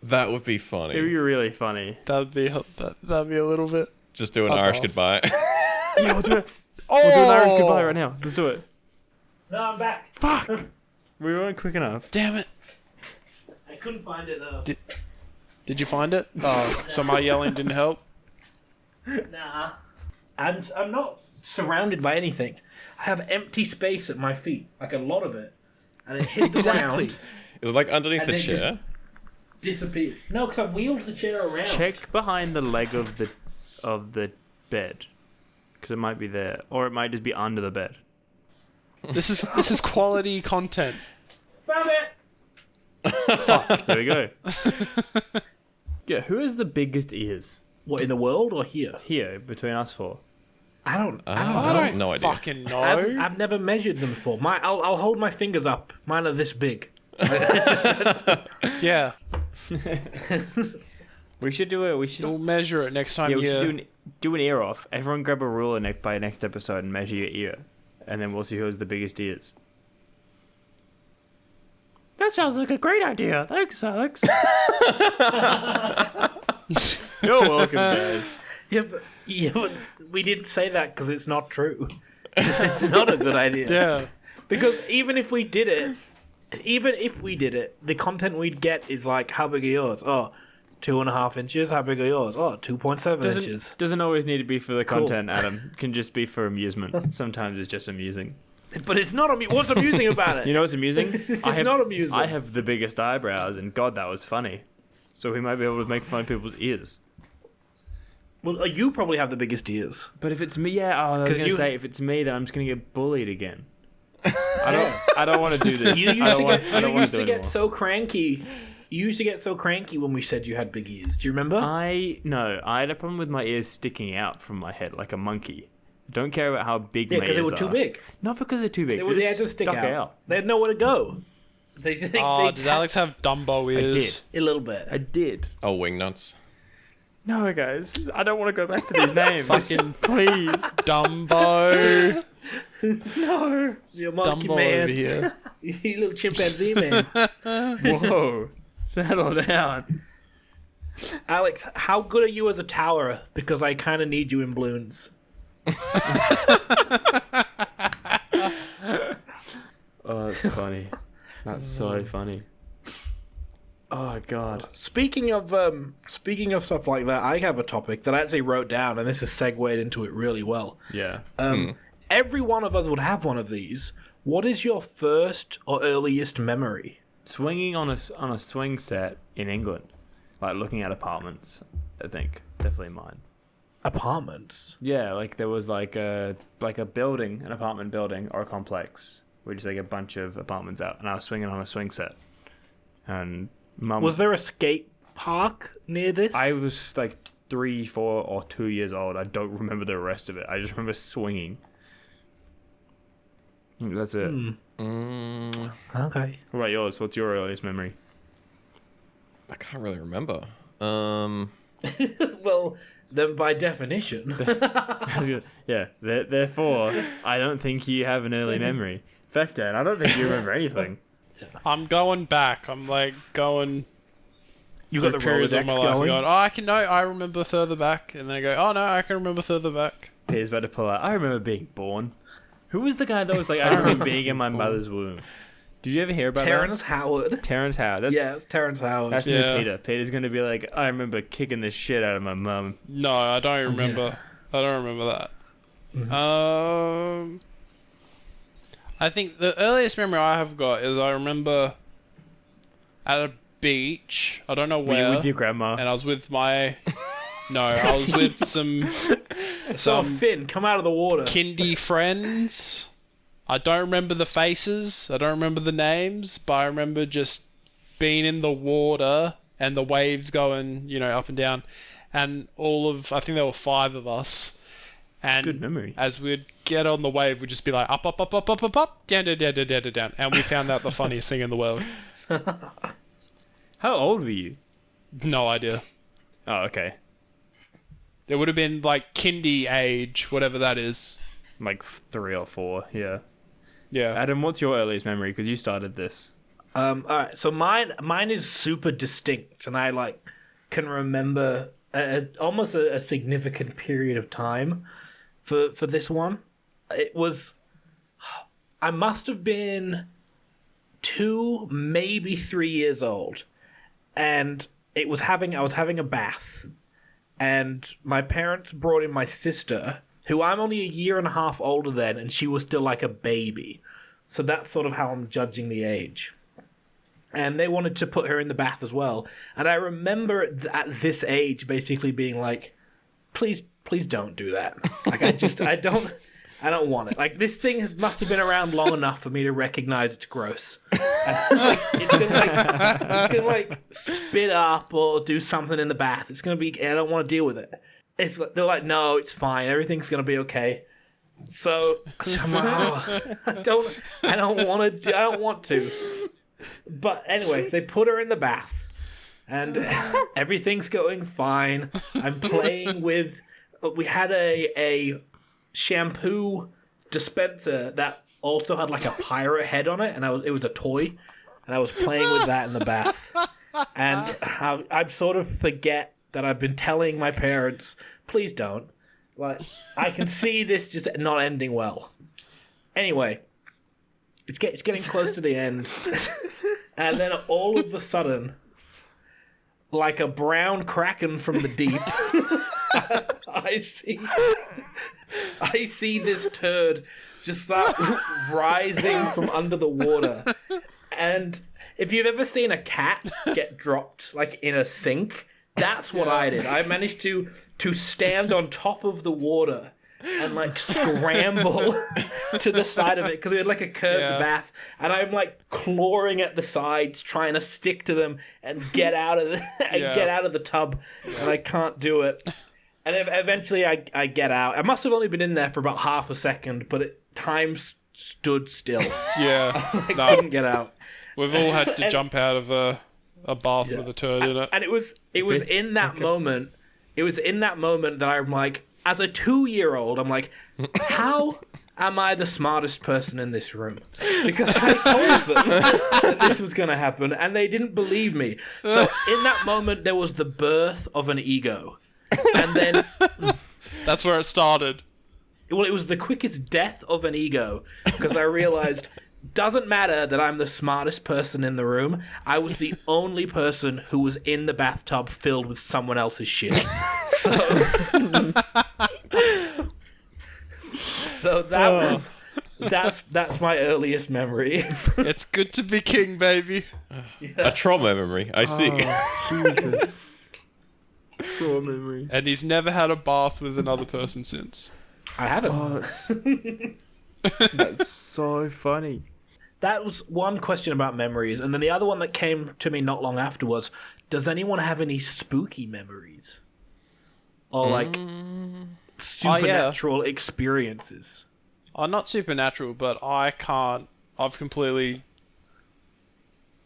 That would be funny. It'd be really funny. That'd be a little bit. Just do an Fuck Irish off. goodbye. Yeah, we'll do it. Oh! We'll do an Irish goodbye right now. Let's do it. No, I'm back. Fuck! We weren't quick enough. Damn it. I couldn't find it though. Did you find it? Oh, so my yelling didn't help? Nah. I'm not surrounded by anything. I have empty space at my feet, like a lot of it, and it hit the Exactly. ground, Is it like underneath And the then just- chair? disappeared. No, because I wheeled the chair around. Check behind the leg of the bed, because it might be there, or it might just be under the bed. This is quality content. Found it. There we go. Yeah, who has the biggest ears What, in the world or here? here between us four? I don't I know. don't no idea. Fucking know. I've never measured them before. I'll hold my fingers up. Mine are this big. Yeah, We should do it. we'll measure it next time. Yeah, we you should do an ear off. Everyone grab a ruler by next episode and measure your ear, and then we'll see who has the biggest ears. That sounds like a great idea. Thanks, Alex. You're welcome, guys. Yeah, but we didn't say that because it's not true. It's not a good idea. Yeah. Because even if we did it, the content we'd get is like, how big are yours? Oh, 2.5 inches. How big are yours? Oh, 2.7 inches. Doesn't always need to be for the content, Adam. It can just be for amusement. Sometimes it's just amusing. But it's not what's amusing about it? You know what's amusing? It's not amusing. I have the biggest eyebrows, and God, that was funny. So we might be able to make fun of people's ears. Well, you probably have the biggest ears. But if it's me, I was going to say, if it's me, then I'm just going to get bullied again. I don't want to do this. You used to get anymore. so cranky. You used to get so cranky when we said you had big ears. Do you remember? I had a problem with my ears sticking out from my head like a monkey. Don't care about how big my ears are. because they were too big. Not because they're too big. They had to stick out. They had nowhere to go. Does Alex have Dumbo ears? A little bit. I did. Oh, wingnuts. No, guys. I don't want to go back to these names. Fucking please. Dumbo. No. You're a monkey Dumbo man. over here. You little chimpanzee man. Whoa. Settle down. Alex, how good are you as a towerer? Because I kind of need you in balloons. Oh, that's funny. That's so funny. Oh God. Speaking of stuff like that, I have a topic that I actually wrote down, and this has segued into it really well. Yeah. Every one of us would have one of these. What is your first or earliest memory? Swinging on a swing set in England, like looking at apartments. I think definitely mine. Apartments. Yeah, like there was like a building, an apartment building or a complex, where just like a bunch of apartments out, and I was swinging on a swing set. And Mum, Was there a skate park near this? I was like 3, 4, or 2 years old. I don't remember the rest of it. I just remember swinging. That's it. Okay. What about yours? What's your earliest memory? I can't really remember. Well, then by definition. Yeah. Therefore, I don't think you have an early memory. In fact, Dad, I don't think you remember anything. I'm going back. I'm like going. You got the periods of Rolodex my life. going. Going, I remember further back, and then I go, oh no, I can remember further back. Peter's about to pull out. I remember being born. Who was the guy that was like, I remember being in my mother's womb? Did you ever hear about Terrence that? Howard. Terrence Howard. Yeah, it's Terrence Howard. That's Yeah. new Peter. Peter's gonna be like, I remember kicking the shit out of my mum. No, I don't remember. I don't remember that. I think the earliest memory I have got is I remember at a beach. I don't know Were you where. with your grandma? And I was with my. No, I was with some Finn, come out of the water. kindy friends. I don't remember the faces. I don't remember the names, but I remember just being in the water and the waves going, up and down. And I think there were 5 of us. And Good memory. as we'd get on the wave, we'd just be like, up, up, up, up, up, up, up, down, down, down, down, down, down. And we found that the funniest thing in the world. How old were you? No idea. Oh, okay. It would have been like kindy age, whatever that is. Like 3 or 4, yeah. Yeah. Adam, what's your earliest memory? Because you started this. All right, so mine is super distinct, and I can remember almost a significant period of time for this one. It was, I must have been 2, maybe 3 years old, and I was having a bath, and my parents brought in my sister, who I'm only a year and a half older than, and she was still like a baby. So that's sort of how I'm judging the age. And they wanted to put her in the bath as well. And I remember at this age basically being like, please don't do that. Like, I don't want it. Like, this thing must have been around long enough for me to recognize it's gross. And, it's gonna spit up or do something in the bath. It's gonna be, I don't want to deal with it. They're like, no, it's fine. Everything's gonna be okay. So I'm like, I don't want to. But anyway, they put her in the bath, and everything's going fine. I'm playing with. We had a shampoo dispenser that also had like a pirate head on it, and it was a toy, and I was playing with that in the bath. And I sort of forget that I've been telling my parents, please don't. Like, I can see this just not ending well. Anyway, it's getting close to the end. And then all of a sudden, like a brown kraken from the deep, I see this turd just start rising from under the water. And if you've ever seen a cat get dropped like in a sink, that's what I did. I managed to stand on top of the water and like scramble to the side of it because we had like a curved bath, and I'm like clawing at the sides trying to stick to them and get out of the tub, and I can't do it. And eventually I get out. I must have only been in there for about half a second, but time stood still. Yeah. I couldn't get out. We've all had to jump out of a bath with a turd in it. And it was in that moment. It was in that moment that I'm like, as a 2-year-old, I'm like, how am I the smartest person in this room? Because I told them that this was going to happen, and they didn't believe me. So in that moment, there was the birth of an ego. And then... That's where it started. Well, it was the quickest death of an ego, because I realized... Doesn't matter that I'm the smartest person in the room. I was the only person who was in the bathtub filled with someone else's shit. So that's my earliest memory. It's good to be king, baby. A trauma memory. I see. Jesus. Trauma memory. And he's never had a bath with another person since. I haven't. Oh, that's so funny. That was one question about memories, and then the other one that came to me not long after was, does anyone have any spooky memories? Or, like, supernatural experiences? Oh, not supernatural, but I've completely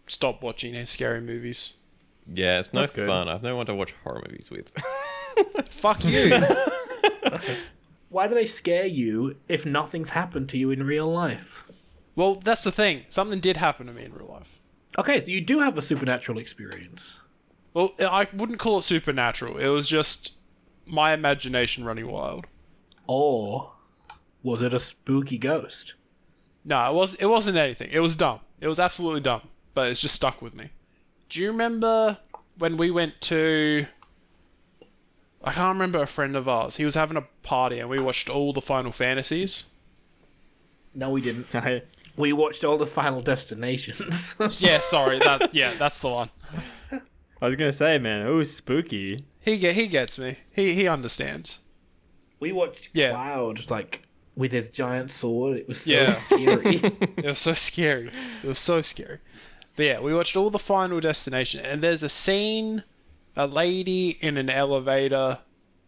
stopped watching scary movies. Yeah, it's no That's good. fun. I've no one to watch horror movies with. Fuck you. Why do they scare you if nothing's happened to you in real life? Well, that's the thing. Something did happen to me in real life. Okay, so you do have a supernatural experience. Well, I wouldn't call it supernatural. It was just my imagination running wild. Or was it a spooky ghost? No, it wasn't anything. It was dumb. It was absolutely dumb, but it's just stuck with me. Do you remember when we went to... I can't remember a friend of ours. He was having a party and we watched all the Final Fantasies. No, we didn't. We watched all the Final Destinations. Yeah, sorry. That's the one. I was gonna say, man, it was spooky. He gets me. He understands. We watched Cloud, like, with his giant sword. It was so scary. It was so scary. It was so scary. But yeah, we watched all the Final Destination, and there's a scene, a lady in an elevator,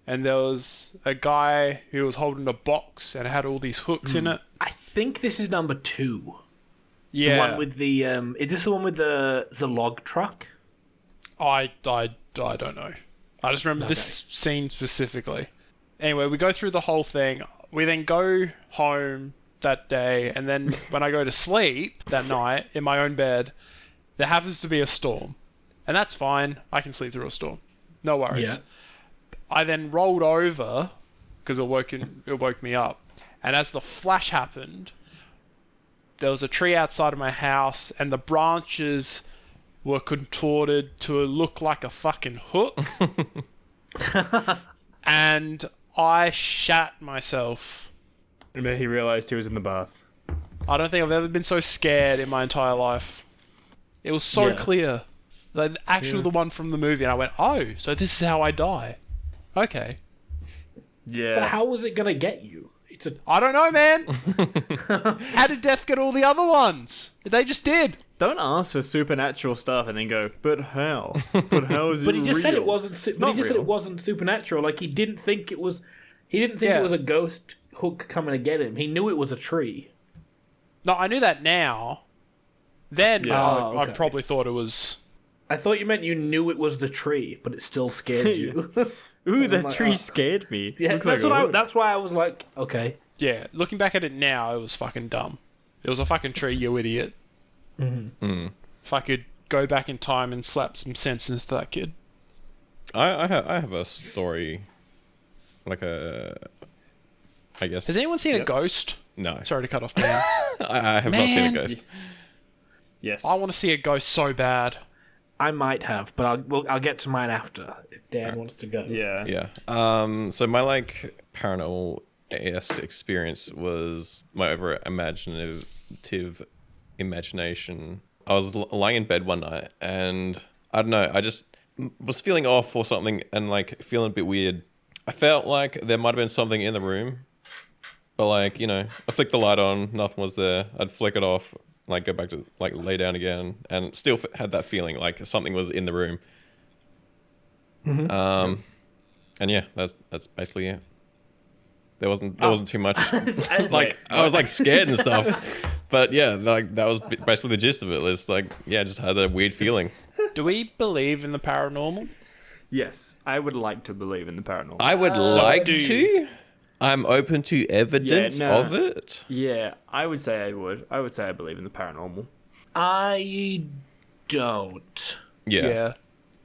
and there was a guy who was holding a box and had all these hooks in it. I think this is number 2. Yeah. The one with the is this the one with the log truck? I don't know. I just remember this scene specifically. Anyway, we go through the whole thing. We then go home that day, and then when I go to sleep that night in my own bed, there happens to be a storm. And that's fine. I can sleep through a storm. No worries. Yeah. I then rolled over because it woke me up. And as the flash happened, there was a tree outside of my house, and the branches were contorted to look like a fucking hook. And I shat myself. And then he realized he was in the bath. I don't think I've ever been so scared in my entire life. It was so clear. Like, actually the one from the movie, and I went, oh, so this is how I die. Okay. Yeah. But how was it gonna get you? I don't know, man. How did death get all the other ones? They just did. Don't ask for supernatural stuff and then go, but how? But how is it But he just real? said it wasn't. But he just said real. it wasn't supernatural. Like, he didn't think it was. He didn't think it was a ghost hook coming to get him. He knew it was a tree. No, I knew that now. Then I okay. probably thought it was. I thought you meant you knew it was the tree, but it still scared you. Ooh, the like, tree oh. scared me. Yeah, Looks that's like what a wood. that's why I was like, okay. Yeah, looking back at it now, it was fucking dumb. It was a fucking tree, you idiot. If I could go back in time and slap some sense into that kid. I have a story, like I guess. Has anyone seen a ghost? No. Sorry to cut off, Dan. I have not seen a Man. ghost. Yes. I want to see a ghost so bad. I might have, but I'll get to mine after if Dan wants to go. Yeah. Yeah. So my like paranormal experience was my over imaginative imagination. I was lying in bed one night and I don't know, I just was feeling off or something and like feeling a bit weird. I felt like there might have been something in the room, but like, you know, I flicked the light on, nothing was there. I'd flick it off, like go back to like lay down again, and still had that feeling like something was in the room. And yeah, that's basically it. There wasn't too much. Like I was like scared and stuff, but yeah, like that was basically the gist of it. It's like yeah, just had a weird feeling. Do we believe in the paranormal? Yes, I would like to believe in the paranormal. I would like do to. I'm open to evidence Yeah, no. of it. Yeah, I would say I would. I would say I believe in the paranormal. I don't. Yeah.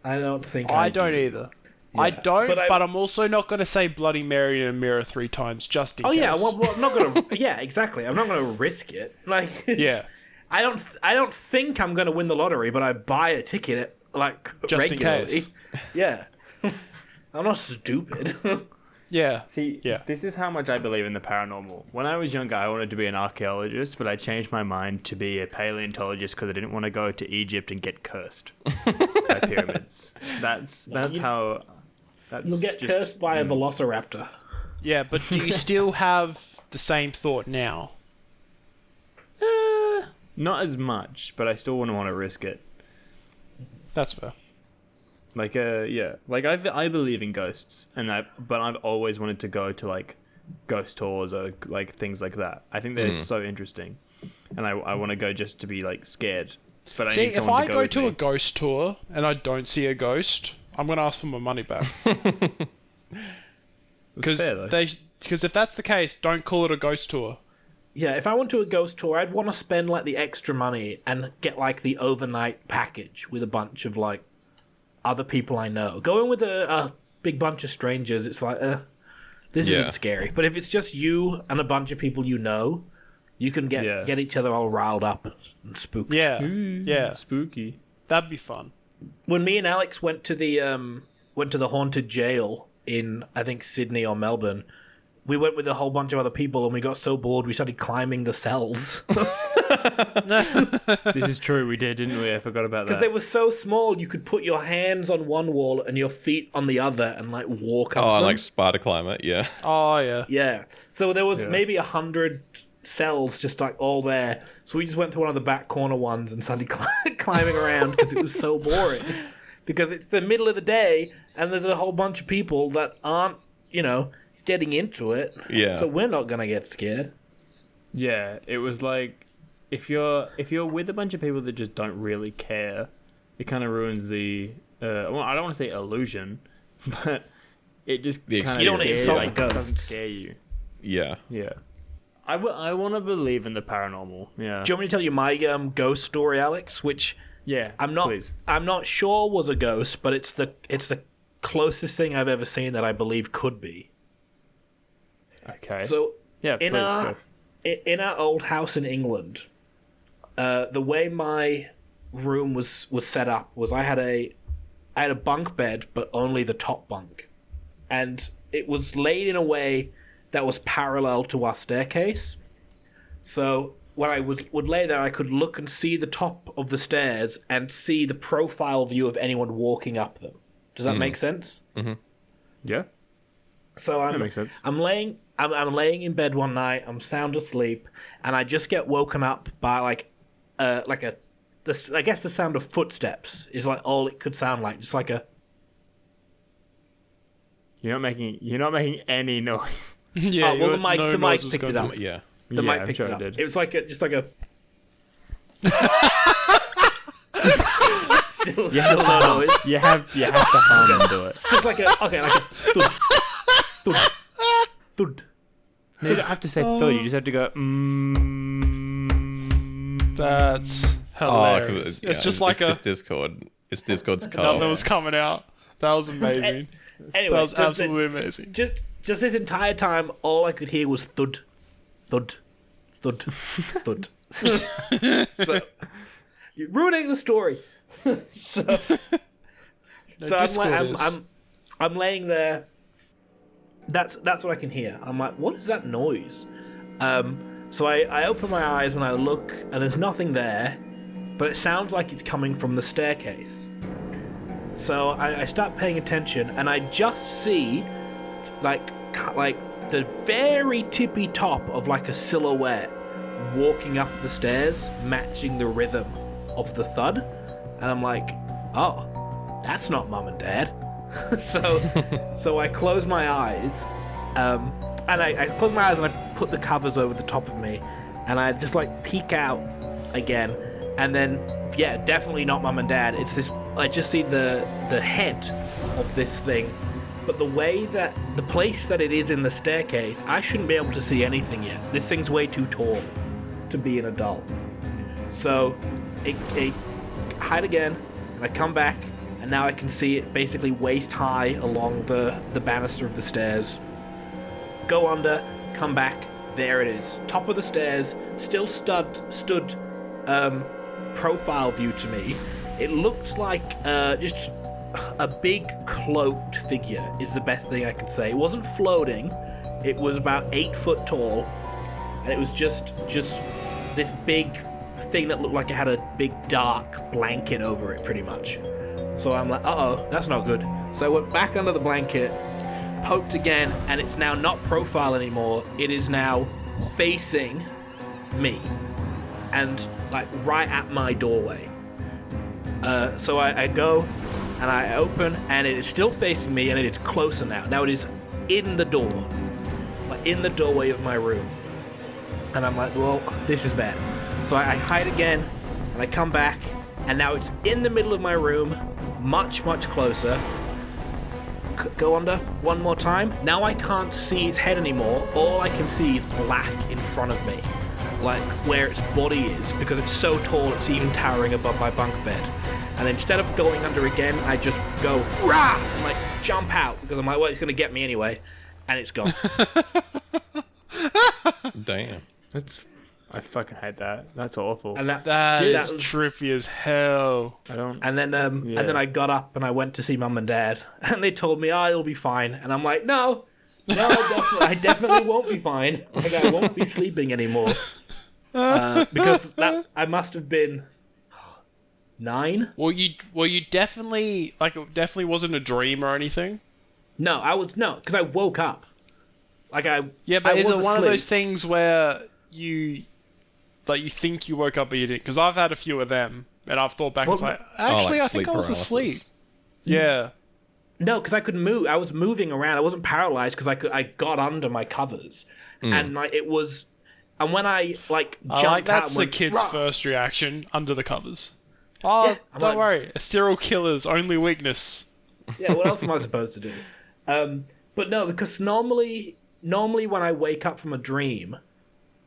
I don't think I do. don't either. I Yeah. don't, But but, I- I'm also not going to say Bloody Mary in a mirror 3 times just in Oh case. yeah, well, I'm not gonna. Yeah, exactly. I'm not gonna risk it. Like, Yeah. I don't think I'm gonna win the lottery, but I buy a ticket like Just in regularly. case. Yeah, I'm not stupid. Yeah. See, Yeah. this is how much I believe in the paranormal. When I was younger, I wanted to be an archaeologist, but I changed my mind to be a paleontologist because I didn't want to go to Egypt and get cursed by pyramids. That's how. That's You'll get just, cursed by a velociraptor. Yeah, but do you still have the same thought now? Not as much, but I still wouldn't want to risk it. That's fair. Like, yeah, like I believe in ghosts, but I've always wanted to go to like ghost tours or like things like that. I think they're so interesting, and I want to go just to be like scared. But I See, need if someone I to go go with to me. a ghost tour and I don't see a ghost, I'm going to ask for my money back. That's fair, though. Because if that's the case, don't call it a ghost tour. Yeah, if I went to a ghost tour, I'd want to spend like the extra money and get like the overnight package with a bunch of like other people I know. Going with a big bunch of strangers, it's like, this Yeah. isn't scary. But if it's just you and a bunch of people you know, you can get each other all riled up and spooked. Yeah. Ooh, Yeah. spooky. That'd be fun. When me and Alex went to the haunted jail in I think Sydney or Melbourne, we went with a whole bunch of other people and we got so bored we started climbing the cells. This is true. We did, didn't we? I forgot about that. Because they were so small, you could put your hands on one wall and your feet on the other and like walk up Oh, them. like spider climber. Yeah. Oh, yeah. Yeah. So there was Yeah. maybe 100 cells just like all there. So we just went to one of the back corner ones and started climbing around because it was so boring. Because it's the middle of the day and there's a whole bunch of people that aren't, getting into it. Yeah. So we're not gonna get scared. Yeah, it was like if you're with a bunch of people that just don't really care, it kind of ruins the. Well, I don't want to say illusion, but it just The kind experience. You of don't insult the like, doesn't ghosts. scare you. Yeah. Yeah, I want to believe in the paranormal. Yeah, Do you want me to tell you my ghost story, Alex? Which yeah. I'm not sure was a ghost, but it's the closest thing I've ever seen that I believe could be. Okay. So yeah, please go. in our old house in England, the way my room was set up was I had a bunk bed, but only the top bunk, and it was laid in a way that was parallel to our staircase. So when I would lay there, I could look and see the top of the stairs and see the profile view of anyone walking up them. Does that make sense? Yeah, So that makes sense. I'm laying in bed one night. I'm sound asleep, and I just get woken up by I guess the sound of footsteps is like all it could sound like, just like a. You're not making any noise. Yeah, Oh, well, the mic- no the mic noise was picked going it to- up. Yeah. The Yeah, mic I'm picked sure it it up. did. It was like just like a. Still You have no to noise. you have to hum and do it. Just like a thud, thud, thud. No, you don't have to say thud. You just have to go. That's hilarious. It's just like it's Discord. It's Discord's cut nothing off. was coming out. That was amazing. Anyway, That was just absolutely amazing. Just this entire time, all I could hear was thud, thud, thud, thud. So, you're ruining the story. so I'm laying there. That's what I can hear. I'm like, what is that noise? So I open my eyes and I look, and there's nothing there, but it sounds like it's coming from the staircase. So I start paying attention, and I just see like the very tippy top of like a silhouette walking up the stairs, matching the rhythm of the thud. And I'm like, oh, that's not Mum and Dad. so I close my eyes, and I close my eyes and I put the covers over the top of me, and I just like peek out again, and then yeah, definitely not Mum and Dad. It's this. I just see the head of this thing, but the way that the place that it is in the staircase, I shouldn't be able to see anything yet. This thing's way too tall to be an adult. So it hide again, and I come back, and now I can see it basically waist high along the banister of the stairs. Go under, come back, there it is. Top of the stairs, still stood profile view to me. It looked like just a big cloaked figure is the best thing I can say. It wasn't floating, it was about 8 foot tall, and it was just this big thing that looked like it had a big dark blanket over it pretty much. So I'm like, uh-oh, that's not good. So I went back under the blanket, poked again, and it's now not profile anymore. It is now facing me, and like right at my doorway. So I go and I open, and it is still facing me, and it is closer now. Now it is in the door, like in the doorway of my room. And I'm like, well, this is bad. So I hide again, and I come back, and now it's in the middle of my room, much, much closer. Go under one more time. Now I can't see its head anymore. All I can see is black in front of me, like where its body is, because it's so tall it's even towering above my bunk bed. And instead of going under again, I just go, rah, and like jump out, because I'm like, well, it's going to get me anyway. And it's gone. Damn. I fucking hate that. That's awful. And That is trippy as hell. And then I got up and I went to see Mum and Dad, and they told me, "Oh, you'll be fine." And I'm like, "No, I definitely won't be fine. Like, I won't be sleeping anymore because I must have been 9." Well, you definitely it definitely wasn't a dream or anything. No, because I woke up. Like Yeah, but is it one of those things where you think you woke up but you didn't? Because I've had a few of them, and I've thought back, it's like, actually, I think I was asleep. Yeah. No, because I could move. I was moving around. I wasn't paralyzed because I got under my covers, and like it was. And when I jumped out, that's the kid's first reaction under the covers. Oh, Yeah, don't worry, a serial killer's only weakness. Yeah, what else am I supposed to do? But no, because normally when I wake up from a dream,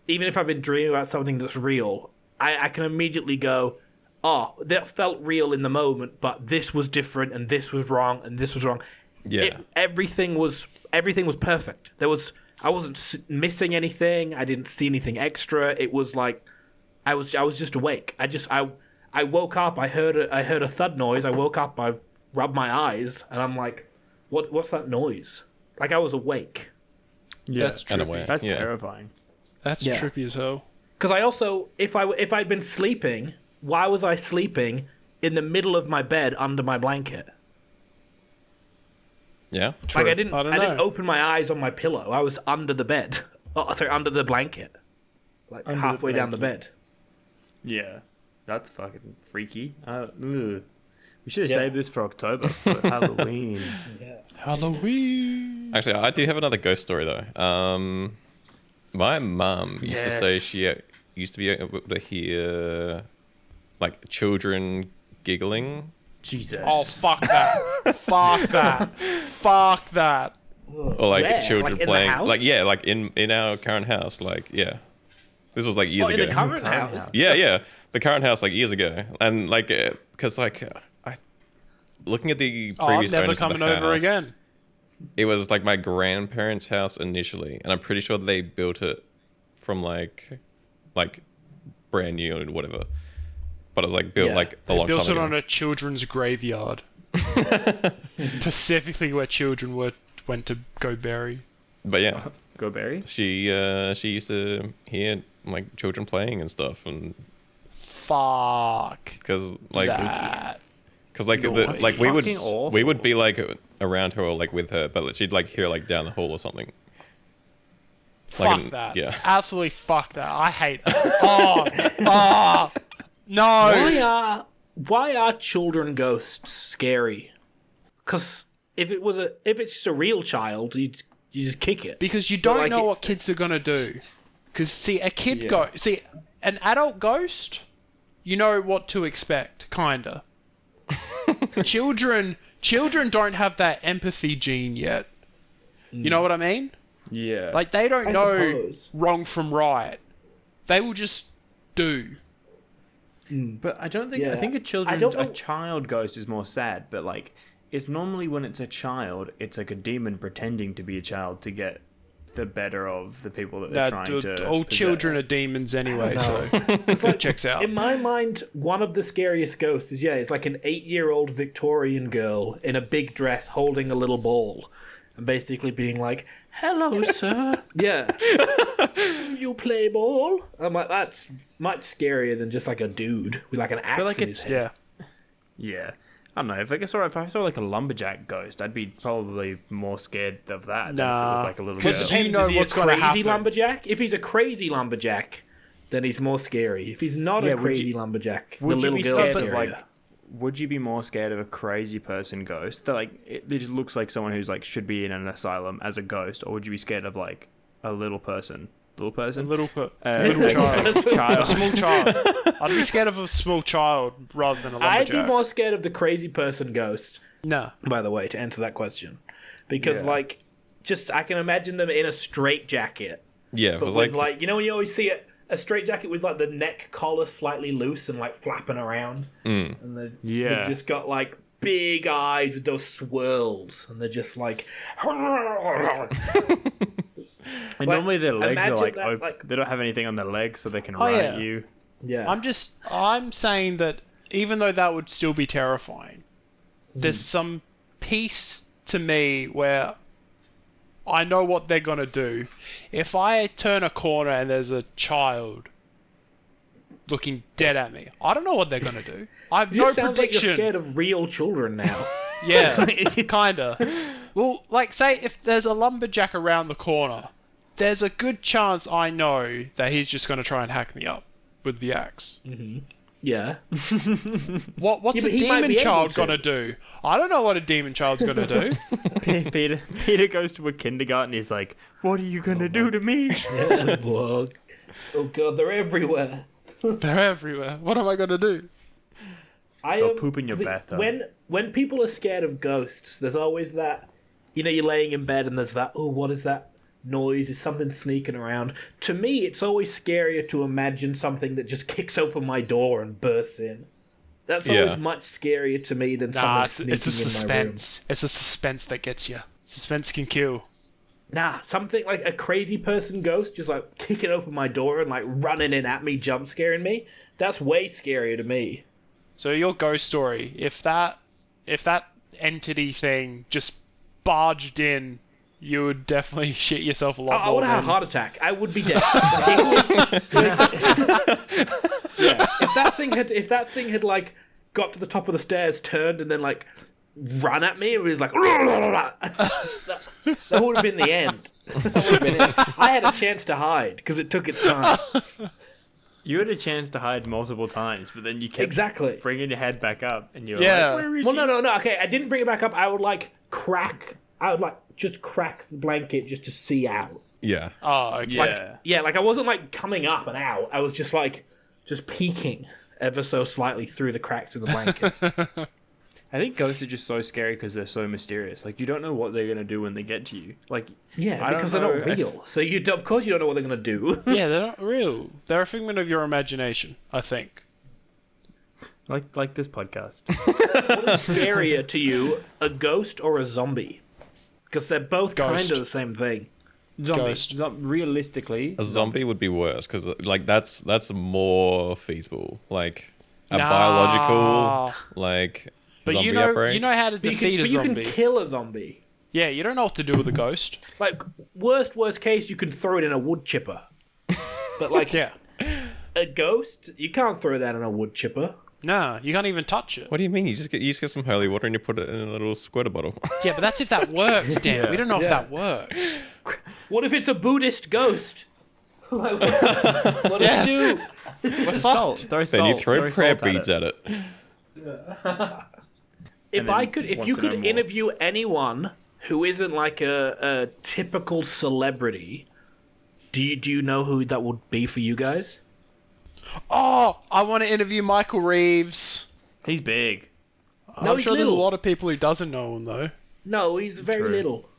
even if I've been dreaming about something that's real, I can immediately go, oh, that felt real in the moment, but this was different, and this was wrong, and this was wrong. Yeah. Everything was perfect. I wasn't missing anything. I didn't see anything extra. It was like I was just awake. I woke up. I heard a thud noise. I woke up. I rubbed my eyes, and I'm like, what's that noise? Like I was awake. Yeah, that's trippy. That's terrifying. That's trippy as hell. Because I also, if I'd been sleeping, why was I sleeping in the middle of my bed under my blanket? Yeah. True. Like I didn't know. open my eyes on my pillow. I was under the bed. Oh, sorry, under the blanket, like Under halfway the down the blanket. bed. Yeah, that's fucking freaky. We should have saved this for October for Halloween. Halloween. Actually, I do have another ghost story though. My mum used to say she used to be able to hear like children giggling. Jesus. Oh, fuck that. Fuck that. Fuck that. Or like Where? children Like in the playing, house? like like in our current house, like this was like years Oh, in ago. the current Current house. house. Yeah, the current house like years ago, and like because like I looking at the Oh, I'm previous never owners of coming the over house, again. it was like my grandparents' house initially, and I'm pretty sure they built it from like brand new or whatever. But it was like built Yeah, like a They long built time it ago. on a children's graveyard. Specifically where children went to go bury. But yeah, Go Barry. she used to hear like children playing and stuff, and Fuck because like that. because like Noise. like we would Fucking awful. be like around her or like with her, but she'd like hear like down the hall or something. Fuck an- that. yeah. Absolutely fuck that. I hate that. Oh, no. Why are children ghosts scary? Because if it's just a real child, you just kick it. Because you don't like know it- what kids are gonna do. Because see, a kid Yeah. see an adult ghost, you know what to expect, kinda. Children don't have that empathy gene yet. You know what I mean? Yeah. Like they don't I know suppose. wrong from right. They will just do. But I don't think Yeah. I think I don't know- a child ghost is more sad, but like it's normally when it's a child, it's like a demon pretending to be a child to get the better of the people that they're trying to All possess. children are demons anyway, so it checks out. In my mind, one of the scariest ghosts is it's like an 8-year-old Victorian girl in a big dress holding a little ball, and basically being like, "Hello, sir." Yeah. You play ball? I'm like, that's much scarier than just like a dude with like an axe like in it's- his head. Yeah. Yeah. I don't know. If I saw like a lumberjack ghost, I'd be probably more scared of that than if it Nah. was like a little But girl. do you know Is he what's a gonna crazy happen? lumberjack? If he's a crazy lumberjack, then he's more scary. If he's not Yeah, a would crazy you- lumberjack, Would the you little be girl's scared of scarier. like? Would you be more scared of a crazy person ghost that like it just looks like someone who's like should be in an asylum as a ghost, or would you be scared of like a little person? Little A person? little Little child. A child. small child. I'd be scared of a small child rather than a I'd be lumberjack. more scared of the crazy person ghost, No. by the way, to answer that question. Because, Yeah. like, just I can imagine them in a straight jacket. Yeah, it But was with, like you know when you always see a straight jacket with, like, the neck collar slightly loose and, like, flapping around? And they've just got, like, big eyes with those swirls. And they're just, like... And normally their legs are imagine like, that, open. like- They don't have anything on their legs, so they can Oh, run yeah. at you. Yeah. I'm saying that even though that would still be terrifying, there's some peace to me where I know what they're gonna do. If I turn a corner and there's a child looking dead at me, I don't know what they're gonna do. I have It no just sounds like prediction. you're scared of real children now. Yeah, kinda. Well, like, say if there's a lumberjack around the corner, there's a good chance I know that he's just gonna try and hack me up with the axe. Yeah. What's Yeah, a but he might demon be able child to. gonna do? I don't know what a demon child's gonna do. Peter goes to a kindergarten. He's like, "What are you gonna do to me?" Well, oh god, they're everywhere. They're everywhere. What am I gonna do? Go poop in your 'cause bathtub. When people are scared of ghosts, there's always that, you're laying in bed and there's that, oh, what is that noise? Is something sneaking around? To me, it's always scarier to imagine something that just kicks open my door and bursts in. That's always Yeah. much scarier to me than Nah, something it's a sneaking in my room. suspense. It's a suspense that gets you. Suspense can kill. Nah, something like a crazy person ghost just like kicking open my door and like running in at me, jump scaring me. That's way scarier to me. So your ghost story, if that entity thing just barged in, you would definitely shit yourself a lot I more. would have had a than- heart attack. I would be dead. Yeah. If that thing had like got to the top of the stairs, turned, and then like run at me, it was like that would have been the end. That would have been it. I had a chance to hide because it took its time. You had a chance to hide multiple times, but then you kept Exactly. bringing your head back up, and you were Yeah. like, "Where is Well, he?" no. Okay, I didn't bring it back up. I would like just crack the blanket just to see out. yeah. Oh, okay. Yeah. Yeah, like I wasn't like coming up and out. I was just like, just peeking ever so slightly through the cracks of the blanket. I think ghosts are just so scary because they're so mysterious. Like, you don't know what they're gonna do when they get to you. Like, Yeah, I don't because they're know not if- real. So of course you don't know what they're gonna do. Yeah, they're not real. They're a figment of your imagination, I think. like this podcast. What is scarier to you, a ghost or a zombie? Because they're both kind Ghost. of the same thing. Zombie. Ghost. Realistically, A zombie would be worse because like that's more feasible. Like a Nah. biological like But zombie you know, outbreak. you know how to But defeat a you zombie. can kill a zombie. Yeah, you don't know what to do with a ghost. Like, worst case, you can throw it in a wood chipper. But, like, Yeah. a ghost, you can't throw that in a wood chipper. No, you can't even touch it. What do you mean? You just get some holy water and you put it in a little squirter bottle. Yeah, but that's if that works, Dan. We don't know if Yeah. that works. What if it's a Buddhist ghost? Like, what do Yeah. you do? We're salt. fucked. Throw Then salt. you throw prayer salt beads at it. If then you wants to know could more. interview anyone who isn't like a typical celebrity, do you know who that would be for you guys? Oh, I want to interview Michael Reeves. He's big. No, I'm he's sure there's a little. lot of people who doesn't know him though. No, he's very True. little.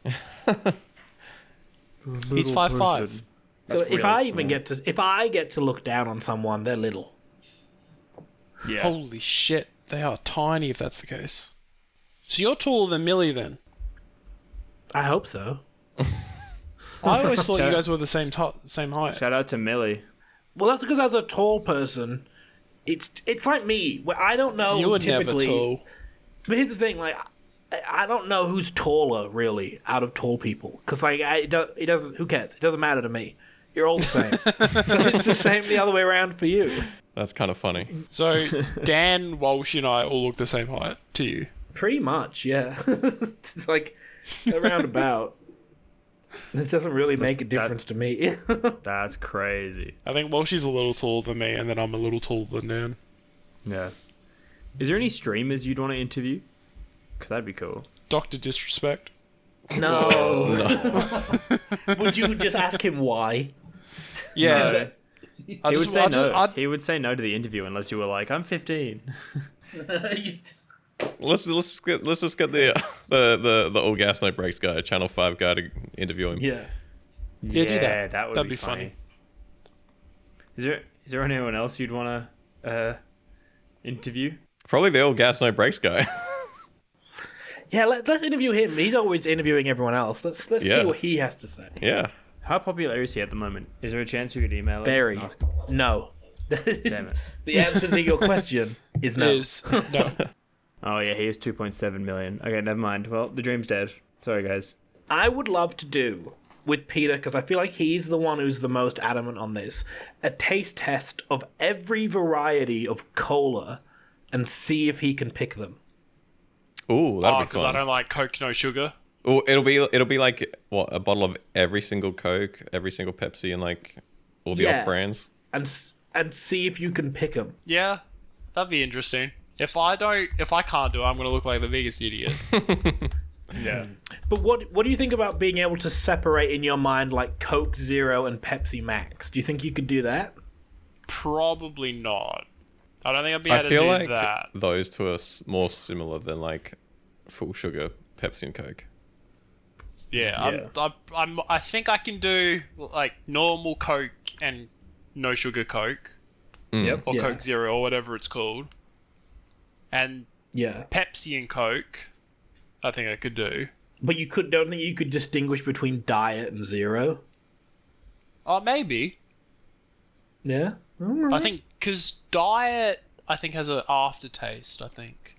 He's 5'5". So That's if really I even small. if I get to look down on someone, they're little. Yeah. Holy shit, they are tiny if that's the case. So you're taller than Millie then? I hope so. I always thought you Shout- guys were the same same height. Shout out to Millie. Well, that's because as a tall person, it's like me, where I don't know You were typically. never tall. But here's the thing, like I don't know who's taller really out of tall people, because like it doesn't. Who cares? It doesn't matter to me. You're all the same. So it's the same the other way around for you. That's kind of funny. So Dan, Walsh, and I all look the same height to you. Pretty much, yeah. It's like around about. It doesn't really make a difference to me. That's crazy. I think Walsh is a little taller than me, and then I'm a little taller than Dan. Yeah. Is there any streamers you'd want to interview? Because that'd be cool. Dr. Disrespect. No. Would you just ask him why? Yeah. No. I He just- would say I no. just- I- He would say no to the interview unless you were like, I'm 15. Let's just get the all gas no brakes guy, Channel 5 guy to interview him. Yeah. Yeah, do that. That would That'd be be funny. funny. Is there anyone else you'd want to interview? Probably the all gas no brakes guy. Yeah, let's interview him. He's always interviewing everyone else. Let's Yeah. see what he has to say. Yeah. How popular is he at the moment? Is there a chance we could email him? Very. and ask him? No. Damn it. The answer to your question is no. Is no. Oh yeah, he is 2.7 million. Okay, never mind. Well, the dream's dead. Sorry, guys. I would love to do with Peter, because I feel like he's the one who's the most adamant on this, a taste test of every variety of cola and see if he can pick them. Ooh, that'd be Because I fun. don't like Coke, no sugar. Oh, it'll be like what, a bottle of every single Coke, every single Pepsi, and like all the Yeah. off brands. And see if you can pick them. Yeah, that'd be interesting. If I can't do it, I'm gonna look like the biggest idiot. Yeah. But what do you think about being able to separate in your mind like Coke Zero and Pepsi Max? Do you think you could do that? Probably not. I don't think I'd be I able feel to do like that. those two are more similar than like full sugar Pepsi and Coke. Yeah, I think I can do like normal Coke and no sugar Coke, Yep. or Yeah. Coke Zero, or whatever it's called. And Yeah. Pepsi and Coke, I think I could do. But don't think you could distinguish between Diet and Zero? Oh, maybe. Yeah. I think because Diet, I think has an aftertaste. I think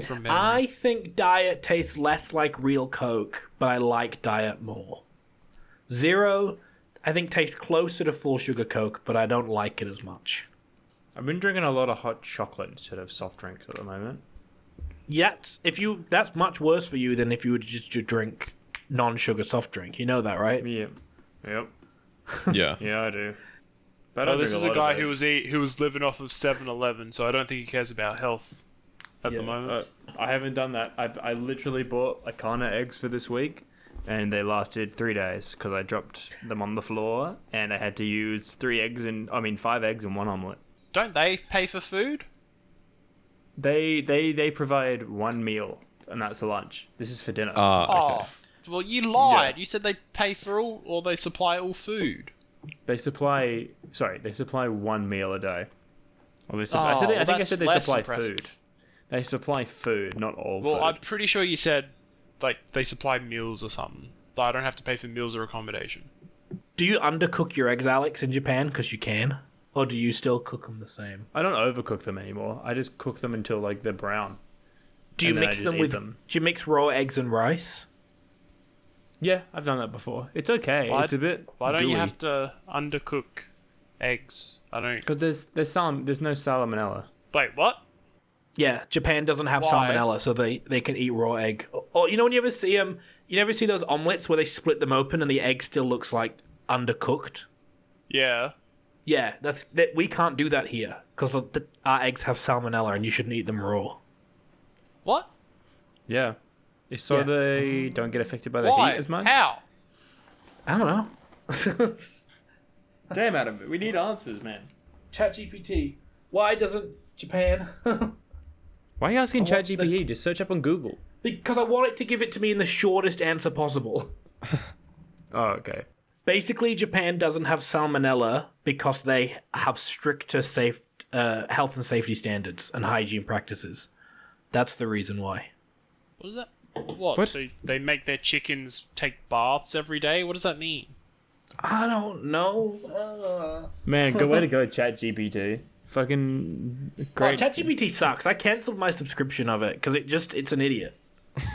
from memory. I think Diet tastes less like real Coke, but I like Diet more. Zero, I think tastes closer to full sugar Coke, but I don't like it as much. I've been drinking a lot of hot chocolate instead of soft drinks at the moment. Yeah, that's much worse for you than if you were just to drink non-sugar soft drink. You know that, right? Yeah. Yep. Yeah. Yeah, I do. But I Oh, don't this drink is a a lot guy of it. who was living off of 7-Eleven, so I don't think he cares about health at the Yeah. moment. I haven't done that. I literally bought a carton of eggs for this week, and they lasted 3 days because I dropped them on the floor, and I had to use 5 eggs and 1 omelette. don't they pay for food? They provide one meal, and that's a lunch. This is for dinner. Okay. Oh, well, you lied. You said they pay for all, or they supply all food. They supply one meal a day. Or I well, think I that's said they less supply impressive. food. They supply food, not all Well, food. I'm pretty sure you said like they supply meals or something. That I don't have to pay for meals or accommodation. Do you undercook your eggs, Alex, in Japan? Because you can. Or do you still cook them the same? I don't overcook them anymore. I just cook them until like they're brown. Do you And then mix I just them eat with? them. Do you mix raw eggs and rice? Yeah, I've done that before. It's okay. Why- It's a bit Why don't gooey. you have to undercook eggs? I don't. Because there's no salmonella. Wait, what? Yeah, Japan doesn't have Why? salmonella, so they can eat raw egg. Or you know when you never see those omelets where they split them open and the egg still looks like undercooked? Yeah. Yeah, that we can't do that here because our eggs have salmonella and you shouldn't eat them raw. What? Yeah. So Yeah. they don't get affected by the Why? heat as much. How? I don't know. Damn, Adam, we need answers, man. ChatGPT. Why doesn't Japan? Why are you asking want the- ChatGPT? Just search up on Google. Because I want it to give it to me in the shortest answer possible. Oh, okay. Basically, Japan doesn't have salmonella because they have stricter health and safety standards and hygiene practices. That's the reason why. What is that? What? What? So they make their chickens take baths every day? What does that mean? I don't know. Man, good way to go, ChatGPT. Fucking great. ChatGPT sucks. I cancelled my subscription of it because it's an idiot.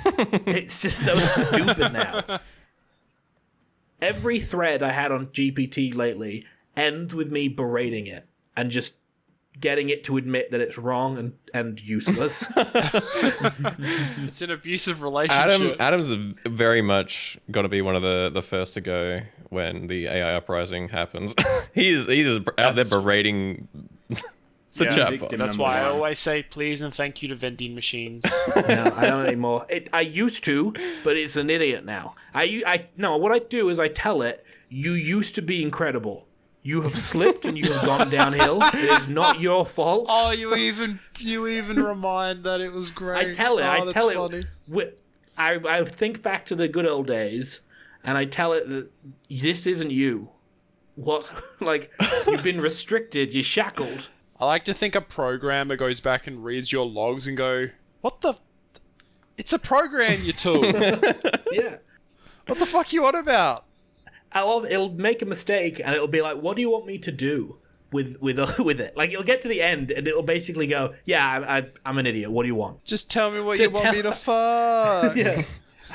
It's just so stupid now. Every thread I had on GPT lately ends with me berating it and just getting it to admit that it's wrong and useless. It's an abusive relationship. Adam's very much got to be one of the first to go when the AI uprising happens. he's out there berating the Yeah, chatbot. victim. That's Number why I one. always say please and thank you to vending machines. No, I don't anymore. I used to, but it's an idiot now. No, what I do is I tell it, you used to be incredible. You have slipped and you have gone downhill. It is not your fault. Oh, you even remind that it was great. I tell it. Oh, I that's tell funny. it. I think back to the good old days, and I tell it that this isn't you. What? Like, you've been restricted. You're shackled. I like to think a programmer goes back and reads your logs and go, "What the? It's a program, you tool. Yeah. What the fuck you on about?" It'll make a mistake, and it'll be like, "What do you want me to do with it?" Like, it'll get to the end, and it'll basically go, "Yeah, I'm an idiot. What do you want?" Just tell me what you want me to fuck. Yeah.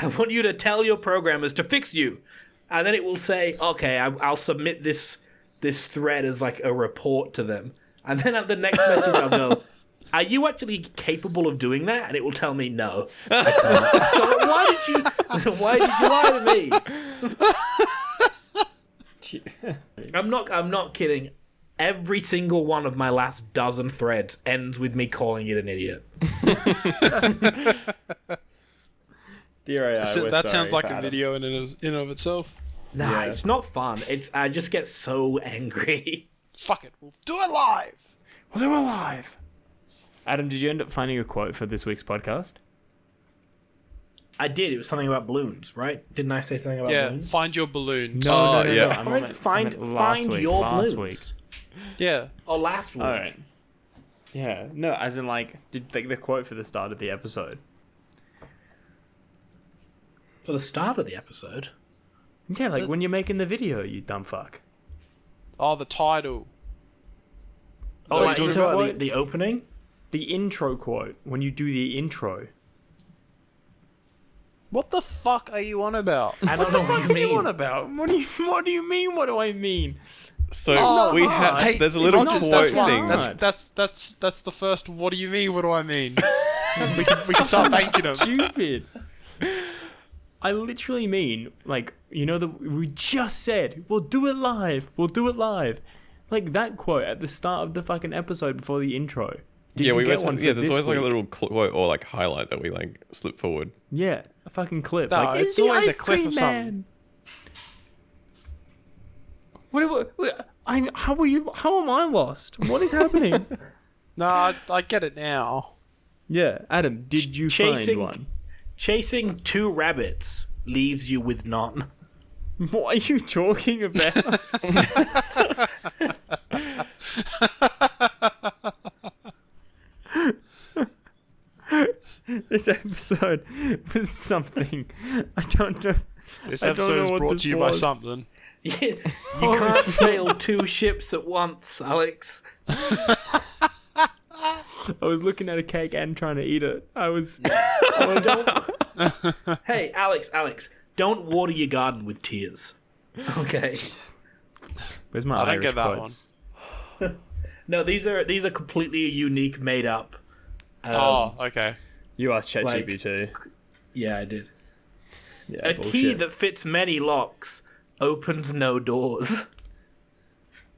I want you to tell your programmers to fix you. And then it will say, okay, I'll submit this thread as like a report to them. And then at the next message I'll go, are you actually capable of doing that? And it will tell me no. I can't. So why did you lie to me? I'm not kidding. Every single one of my last dozen threads ends with me calling it an idiot. Dear AI, we're That sounds sorry, like a Adam. video in and of itself. Nah, Yeah. it's not fun. I just get so angry. Fuck it, we'll do it live. We'll do it live. Adam, did you end up finding a quote for this week's podcast? I did. It was something about balloons, right? Didn't I say something about Yeah, balloons? find your balloon. Oh, yeah. I meant Find last week, your last balloons. Yeah. Oh, last week. All right. Yeah, no, as in like the quote for the start of the episode. For the start of the episode. Yeah, like when you're making the video, you dumb fuck. Oh, the title. Oh, Like, like, you you know about what? the opening? The intro quote when you do the intro. What the fuck are you on about? I don't know what What you are you on mean. about? What do you mean? What do I mean? So Oh, we hard. have. Hey, There's a little not- quote that's thing. fine. That's the first. What do you mean? What do I mean? we can start thanking him. Stupid. I literally mean, like, you know, we just said, we'll do it live. We'll do it live. Like that quote at the start of the fucking episode before the intro. Did Yeah, you we get always one have, for yeah. There's this always like a week? little quote or like highlight that we like slip forward. Yeah, a fucking clip. No, like, it's the always a ice clip cream of something. man. How am I lost? What is happening? No, I get it now. Yeah, Adam, did you find one? Chasing 2 rabbits leaves you with none. What are you talking about? This episode was something. I don't know. This I don't episode know is what brought this to you by was. something. You can't sail 2 ships at once, Alex. I was looking at a cake and trying to eat it. Hey, Alex, don't water your garden with tears. Okay. Where's my I don't Irish get that quotes? No, these are completely unique, made up. Okay. You asked Like- ChatGPT. Yeah, I did. Yeah, A bullshit. key that fits many locks opens no doors.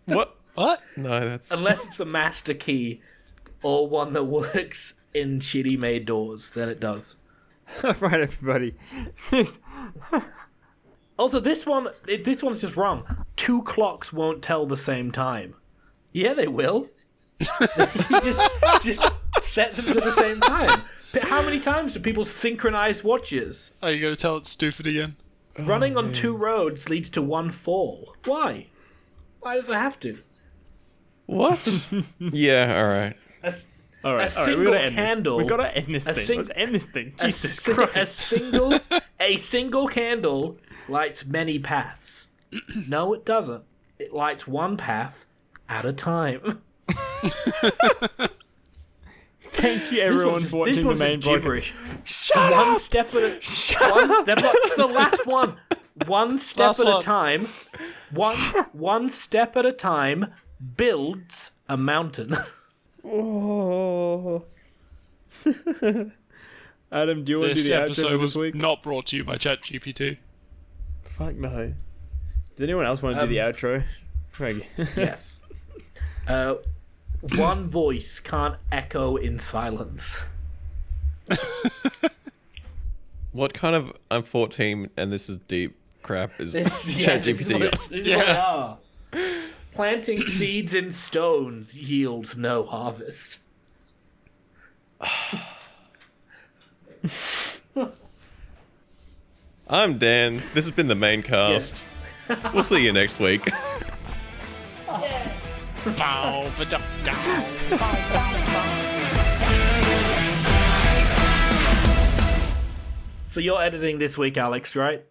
What? What? No, that's Unless it's a master key or one that works in shitty made doors, then it does. Right, everybody. This Also, this one's just wrong. 2 clocks won't tell the same time. Yeah, they will. You just set them to the same time. But how many times do people synchronize watches? Are you going to tell it stupid again? Running on 2 roads leads to 1 fall. Why? Why does it have to? what? Yeah, all right. all right, single we gotta end candle- this. We gotta end this a thing. sing- Let's end this thing. A Jesus si- Christ. A single candle lights many paths. No, it doesn't. It lights 1 path at a time. Thank you, everyone, for watching the main podcast. gibberish. Shut One up! step at a one step. It's the last one. One step Last at a one. time. One step at a time builds a mountain. Oh. Adam, do you want to This do the outro episode for was this week? not brought to you by ChatGPT. Fuck no. Does anyone else want to do the outro? Craig. Yes. One voice can't echo in silence. What kind of I'm 14 and this is deep crap is This is ChatGPT? what they are. Planting seeds in stones yields no harvest. I'm Dan. This has been the main cast. We'll see you next week. Bow, ba-dum, dow. So you're editing this week, Alex, right?